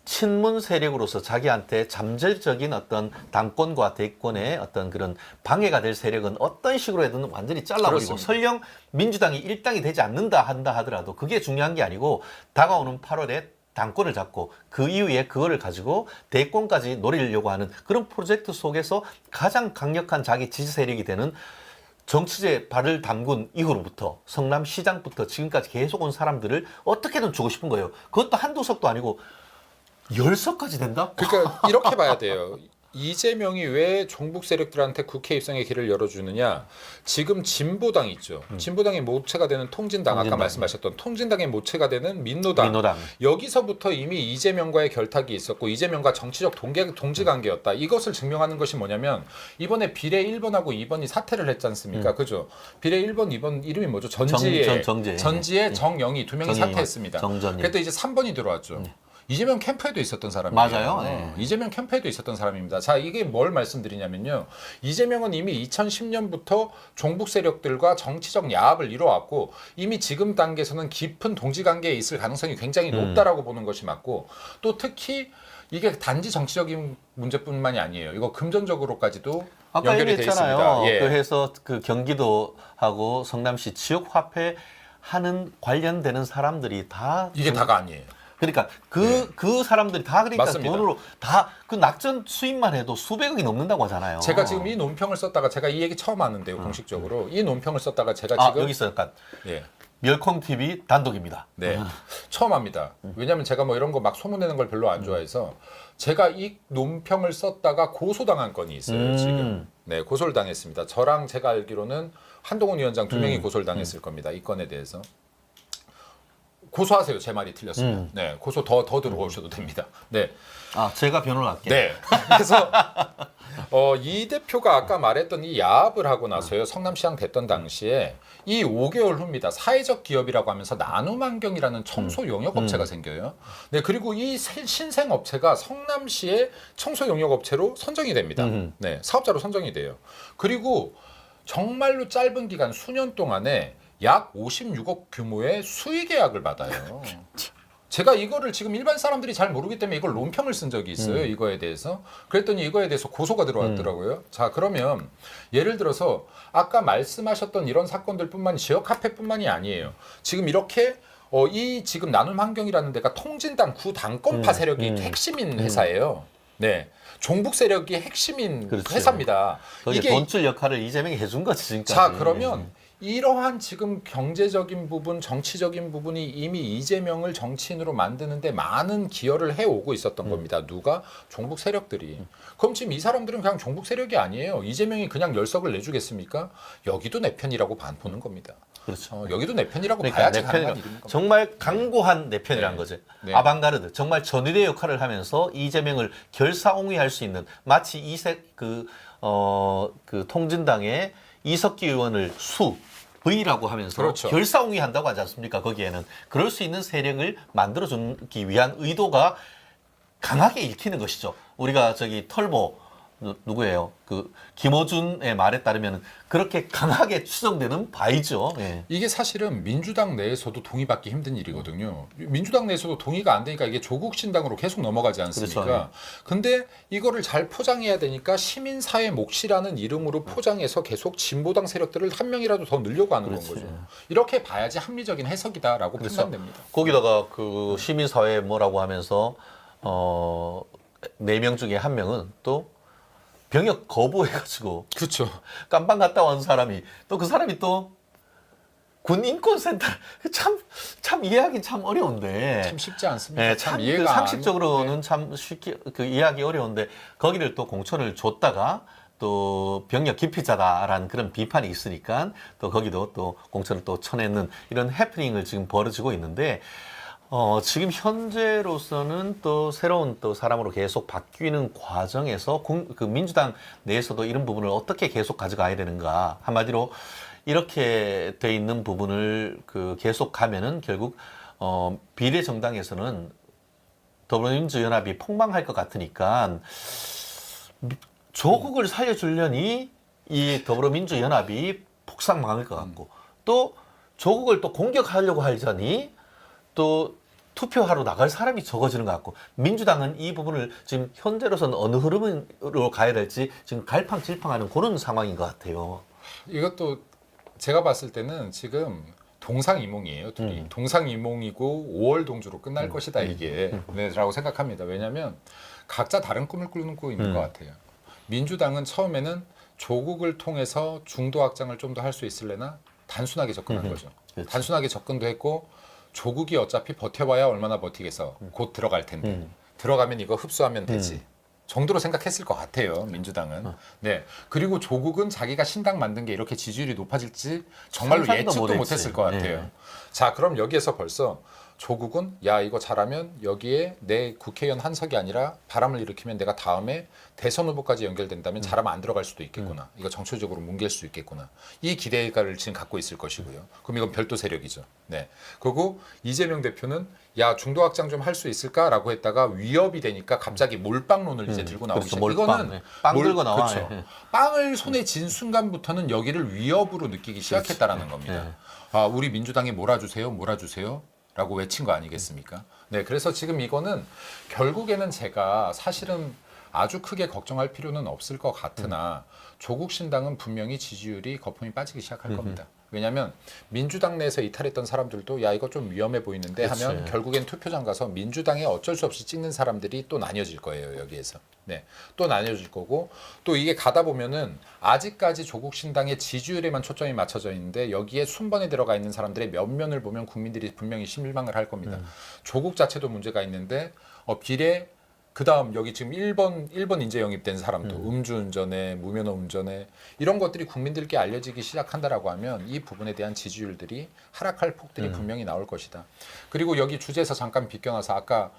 친문 세력으로서 자기한테 잠재적인 어떤 당권과 대권의 어떤 그런 방해가 될 세력은 어떤 식으로든 완전히 잘라버리고 그렇습니다. 설령 민주당이 일당이 되지 않는다 한다 하더라도 그게 중요한 게 아니고 다가오는 8월에 당권을 잡고 그 이후에 그거를 가지고 대권까지 노리려고 하는 그런 프로젝트 속에서 가장 강력한 자기 지지 세력이 되는 정치제 발을 담근 이후로부터 성남시장부터 지금까지 계속 온 사람들을 어떻게든 주고 싶은 거예요. 그것도 한두 석도 아니고 10석까지 된다? 그러니까 이렇게 봐야 돼요. 이재명이 왜 종북 세력들한테 국회 입성의 길을 열어주느냐. 지금 진보당 있죠. 진보당의 모체가 되는 통진당, 아까 통진당. 말씀하셨던 통진당의 모체가 되는 민노당. 민노당. 여기서부터 이미 이재명과의 결탁이 있었고 이재명과 정치적 동지관계였다. 이것을 증명하는 것이 뭐냐면 이번에 비례 1번하고 2번이 사퇴를 했지 않습니까? 그죠? 비례 1번, 2번 이름이 뭐죠? 전지의 정영희 두 명이 정영희, 사퇴했습니다. 정전희. 그때 이제 3번이 들어왔죠. 이재명 캠프에도 있었던 사람이에요. 맞아요. 네. 이재명 캠프에도 있었던 사람입니다. 자, 이게 뭘 말씀드리냐면요. 이재명은 이미 2010년부터 종북 세력들과 정치적 야합을 이뤄왔고 이미 지금 단계에서는 깊은 동지관계에 있을 가능성이 굉장히 높다라고 보는 것이 맞고 또 특히 이게 단지 정치적인 문제뿐만이 아니에요. 이거 금전적으로까지도 아까 연결이 돼 얘기했잖아요. 있습니다. 예. 그래서 그 경기도하고 성남시 지역 화폐 하는 관련되는 사람들이 다 이게 다가 아니에요. 그러니까 그 사람들이 다 그러니까 맞습니다. 돈으로 다 그 낙전 수입만 해도 수백억이 넘는다고 하잖아요. 제가 지금 이 논평을 썼다가 제가 이 얘기 처음 하는데요. 공식적으로. 이 논평을 썼다가 제가 아, 지금 여기서 약간 예. 멸콩 TV 단독입니다. 네, 처음 합니다. 왜냐하면 제가 뭐 이런 거 막 소문내는 걸 별로 안 좋아해서 제가 이 논평을 썼다가 고소당한 건이 있어요. 지금 네 고소를 당했습니다. 저랑 제가 알기로는 한동훈 위원장 두 명이 고소를 당했을 겁니다. 이 건에 대해서 고소하세요. 제 말이 틀렸으면 네 고소 더 들어오셔도 됩니다. 네, 아, 제가 변호를 할게요. 네. 그래서 이 대표가 아까 말했던 이 야합을 하고 나서요. 성남시장 됐던 당시에 이 5개월 후입니다. 사회적 기업이라고 하면서 나눔환경이라는 청소 용역 업체가 생겨요. 네, 그리고 이 신생 업체가 성남시의 청소 용역 업체로 선정이 됩니다. 네, 사업자로 선정이 돼요. 그리고 정말로 짧은 기간 수년 동안에 약 56억 규모의 수의 계약을 받아요. 제가 이거를 지금 일반 사람들이 잘 모르기 때문에 이걸 논평을 쓴 적이 있어요. 이거에 대해서. 그랬더니 이거에 대해서 고소가 들어왔더라고요. 자, 그러면 예를 들어서 아까 말씀하셨던 이런 사건들뿐만 지역 화폐뿐만이 아니에요. 지금 이렇게 이 지금 나눔 환경이라는 데가 통진당 구당권파 세력이 핵심인 회사예요. 네. 종북 세력이 핵심인 그렇죠. 회사입니다. 이게 돈줄 역할을 이재명이 해준 거지 지금까지. 자, 그러면 이러한 지금 경제적인 부분, 정치적인 부분이 이미 이재명을 정치인으로 만드는데 많은 기여를 해오고 있었던 겁니다. 누가? 종북 세력들이. 그럼 지금 이 사람들은 그냥 종북 세력이 아니에요. 이재명이 그냥 열석을 내주겠습니까? 여기도 내 편이라고 보는 겁니다. 그렇죠. 여기도 내 편이라고 그러니까 봐야지 내 가능한 편이라- 일인 겁니다. 정말 강고한 내 편이란 네. 거죠. 네. 아방가르드. 정말 전위대 역할을 하면서 이재명을 결사옹위할 수 있는 마치 그 통진당의 이석기 의원을 V라고 하면서 그렇죠. 결사옹위한다고 하지 않습니까? 거기에는 그럴 수 있는 세력을 만들어주기 위한 의도가 강하게 읽히는 것이죠. 우리가 저기 털보 누구예요? 그 김어준의 말에 따르면 그렇게 강하게 추정되는 바이죠. 예. 이게 사실은 민주당 내에서도 동의받기 힘든 일이거든요. 민주당 내에서도 동의가 안 되니까 이게 조국 신당으로 계속 넘어가지 않습니까? 그렇죠. 근데 이거를 잘 포장해야 되니까 시민사회 몫이라는 이름으로 포장해서 계속 진보당 세력들을 한 명이라도 더 늘려고 하는 건 그렇지. 거죠. 이렇게 봐야지 합리적인 해석이다라고 그렇죠. 판단됩니다. 거기다가 그 시민사회 뭐라고 하면서 4명 중에 1명은 또 병역 거부해가지고 그렇죠. 깜방 갔다 온 사람이 또 그 사람이 또 군인권센터 참 이해하기 참 어려운데 참 쉽지 않습니다. 네, 참 참 이해가 그 안- 상식적으로는 참 쉽게 그 이해하기 어려운데 거기를 또 공천을 줬다가 또 병역 기피자다라는 그런 비판이 있으니까 또 거기도 또 공천을 또 쳐내는 이런 해프닝을 지금 벌어지고 있는데 지금 현재로서는 또 새로운 또 사람으로 계속 바뀌는 과정에서 그 민주당 내에서도 이런 부분을 어떻게 계속 가져가야 되는가 한마디로 이렇게 돼 있는 부분을 그 계속 가면은 결국 비례정당에서는 더불어민주연합이 폭망할 것 같으니까 조국을 살려주려니 이 더불어민주연합이 폭삭망할 것 같고 또 조국을 또 공격하려고 하려니 또 투표하러 나갈 사람이 적어지는 것 같고 민주당은 이 부분을 지금 현재로서는 어느 흐름으로 가야 될지 지금 갈팡질팡하는 그런 상황인 것 같아요. 이것도 제가 봤을 때는 지금 동상이몽이에요. 둘이 동상이몽이고 5월 동주로 끝날 것이다 이게 네라고 생각합니다. 왜냐하면 각자 다른 꿈을 꾸고 있는 것 같아요. 민주당은 처음에는 조국을 통해서 중도 확장을 좀 더 할 수 있을래나 단순하게 접근한 거죠. 그렇죠. 단순하게 접근도 했고 조국이 어차피 버텨봐야 얼마나 버티겠어. 곧 들어갈 텐데 들어가면 이거 흡수하면 되지. 정도로 생각했을 것 같아요. 민주당은. 네. 그리고 조국은 자기가 신당 만든 게 이렇게 지지율이 높아질지 정말로 상상도 예측도 못했지. 못했을 것 같아요. 네. 자, 그럼 여기에서 벌써 조국은 야 이거 잘하면 여기에 내 국회의원 한석이 아니라 바람을 일으키면 내가 다음에 대선 후보까지 연결된다면 잘하면 안 들어갈 수도 있겠구나. 이거 정치적으로 뭉갤 수 있겠구나. 이 기대감을 지금 갖고 있을 것이고요. 그럼 이건 별도 세력이죠. 네. 그리고 이재명 대표는 야 중도 확장 좀 할 수 있을까라고 했다가 위협이 되니까 갑자기 몰빵론을 이제 들고 나오기 그렇죠. 시작. 몰빵. 이거는 네. 빵 들고 나와. 그렇죠. 네. 빵을 손에 쥔 순간부터는 여기를 위협으로 느끼기 시작했다라는 겁니다. 네. 아, 우리 민주당에 몰아주세요, 몰아주세요. 라고 외친 거 아니겠습니까? 네, 그래서 지금 이거는 결국에는 제가 사실은 아주 크게 걱정할 필요는 없을 것 같으나 조국 신당은 분명히 지지율이 거품이 빠지기 시작할 겁니다. 왜냐하면 민주당 내에서 이탈했던 사람들도 야 이거 좀 위험해 보이는데 그치. 하면 결국엔 투표장 가서 민주당에 어쩔 수 없이 찍는 사람들이 또 나뉘어질 거예요 여기에서. 네, 또 나뉘어질 거고 또 이게 가다 보면은 아직까지 조국 신당의 지지율에만 초점이 맞춰져 있는데 여기에 순번에 들어가 있는 사람들의 면면을 보면 국민들이 분명히 실망을 할 겁니다. 조국 자체도 문제가 있는데 비례 그다음 여기 지금 1번 인재 영입된 사람도 음주운전에 무면허 운전에 이런 것들이 국민들께 알려지기 시작한다라고 하면 이 부분에 대한 지지율들이 하락할 폭들이 분명히 나올 것이다. 그리고 여기 주제에서 잠깐 비껴나서 아까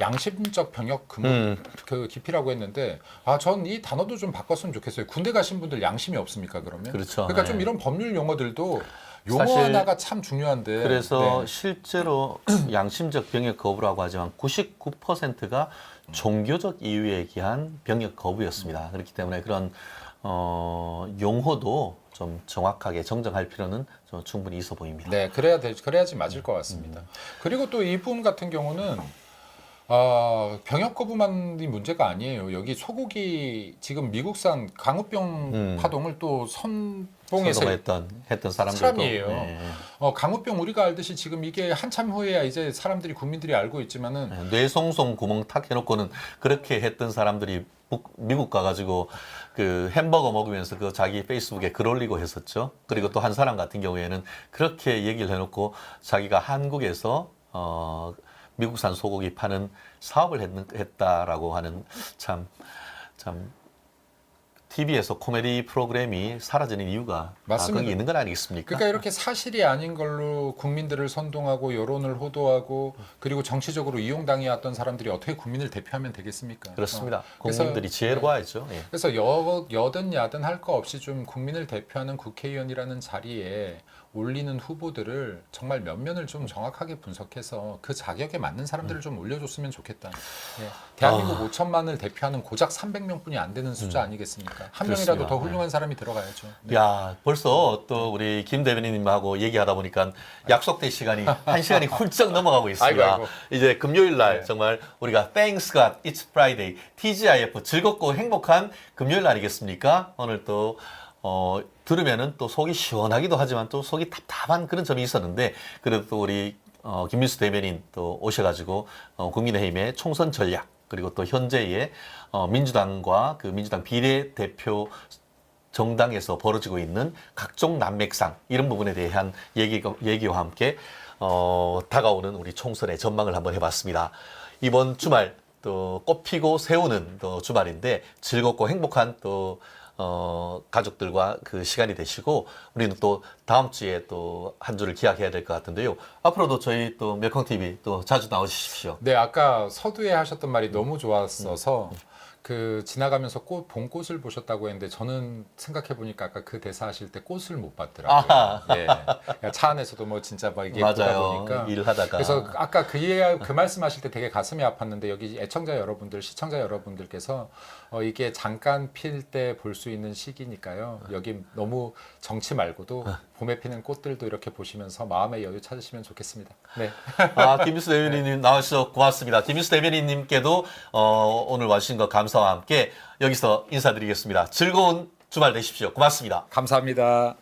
양심적 병역 그 기피라고 했는데 전 이 단어도 좀 바꿨으면 좋겠어요. 군대 가신 분들 양심이 없습니까 그러면? 그렇죠. 그러니까 네. 좀 이런 법률 용어들도 용어 사실 하나가 참 중요한데 그래서 네. 실제로 양심적 병역 거부라고 하지만 99%가 종교적 이유에 기한 병역 거부였습니다. 그렇기 때문에 그런 용어도 좀 정확하게 정정할 필요는 좀 충분히 있어 보입니다. 네, 그래야지 맞을 것 같습니다. 그리고 또 이분 같은 경우는 병역 거부만이 문제가 아니에요. 여기 소고기 지금 미국산 강우병 파동을 또 선봉해서 했던 사람들도 사람이에요. 네. 강우병 우리가 알듯이 지금 이게 한참 후에야 이제 국민들이 알고 있지만은 뇌송송 구멍 탁 해놓고는 그렇게 했던 사람들이 미국 가가지고 그 햄버거 먹으면서 그 자기 페이스북에 글 올리고 했었죠. 그리고 또 한 사람 같은 경우에는 그렇게 얘기를 해놓고 자기가 한국에서 미국산 소고기 파는 사업을 했다라고 하는 참 TV에서 코미디 프로그램이 사라지는 이유가 맞습니다. 거기 있는 건 아니겠습니까? 그러니까 이렇게 사실이 아닌 걸로 국민들을 선동하고 여론을 호도하고 그리고 정치적으로 이용당해 왔던 사람들이 어떻게 국민을 대표하면 되겠습니까? 그렇습니다. 그래서, 국민들이 지혜로 봐야죠. 예. 그래서 여든 야든 할 거 없이 좀 국민을 대표하는 국회의원이라는 자리에 올리는 후보들을 정말 면면을 좀 정확하게 분석해서 그 자격에 맞는 사람들을 좀 올려줬으면 좋겠다. 예. 대한민국 5천만을 대표하는 고작 300명뿐이 안 되는 숫자 아니겠습니까? 한 명이라도 그렇습니다. 더 훌륭한 사람이 들어가야죠. 네. 야, 벌써 또 우리 김 대변인님하고 얘기하다 보니까 약속된 시간이 한 시간이 훌쩍 넘어가고 있습니다. 아이고. 이제 금요일 날 네. 정말 우리가 Thanks God, It's Friday, TGIF 즐겁고 행복한 금요일 날이겠습니까? 오늘 또 들으면은 또 속이 시원하기도 하지만 또 속이 답답한 그런 점이 있었는데 그래도 또 우리 김민수 대변인 또 오셔가지고 국민의힘의 총선 전략 그리고 또 현재의 민주당과 그 민주당 비례대표 정당에서 벌어지고 있는 각종 난맥상 이런 부분에 대한 얘기와 함께 다가오는 우리 총선의 전망을 한번 해봤습니다. 이번 주말 또 꽃피고 새우는 또 주말인데 즐겁고 행복한 또 가족들과 그 시간이 되시고 우리는 또 다음 주에 또 한 주를 기약해야 될 것 같은데요. 앞으로도 저희 또 멜콩TV 또 자주 나오십시오. 네, 아까 서두에 하셨던 말이 너무 좋았어서 그 지나가면서 봄꽃을 보셨다고 했는데 저는 생각해 보니까 아까 그 대사 하실 때 꽃을 못 봤더라고요. 아하. 예. 그러니까 차 안에서도 뭐 진짜 막 이게 보다 맞아요. 보니까 일하다가. 그래서 아까 그 말씀하실 때 되게 가슴이 아팠는데 여기 애청자 여러분들, 시청자 여러분들께서 이게 잠깐 필 때 볼 수 있는 시기니까요. 여기 너무 정치 말고도 봄에 피는 꽃들도 이렇게 보시면서 마음의 여유 찾으시면 좋겠습니다. 네. 김민수 대변인님 나와주셔서 고맙습니다. 김민수 대변인님께도 오늘 와주신 것 감사와 함께 여기서 인사드리겠습니다. 즐거운 주말 되십시오. 고맙습니다. 감사합니다.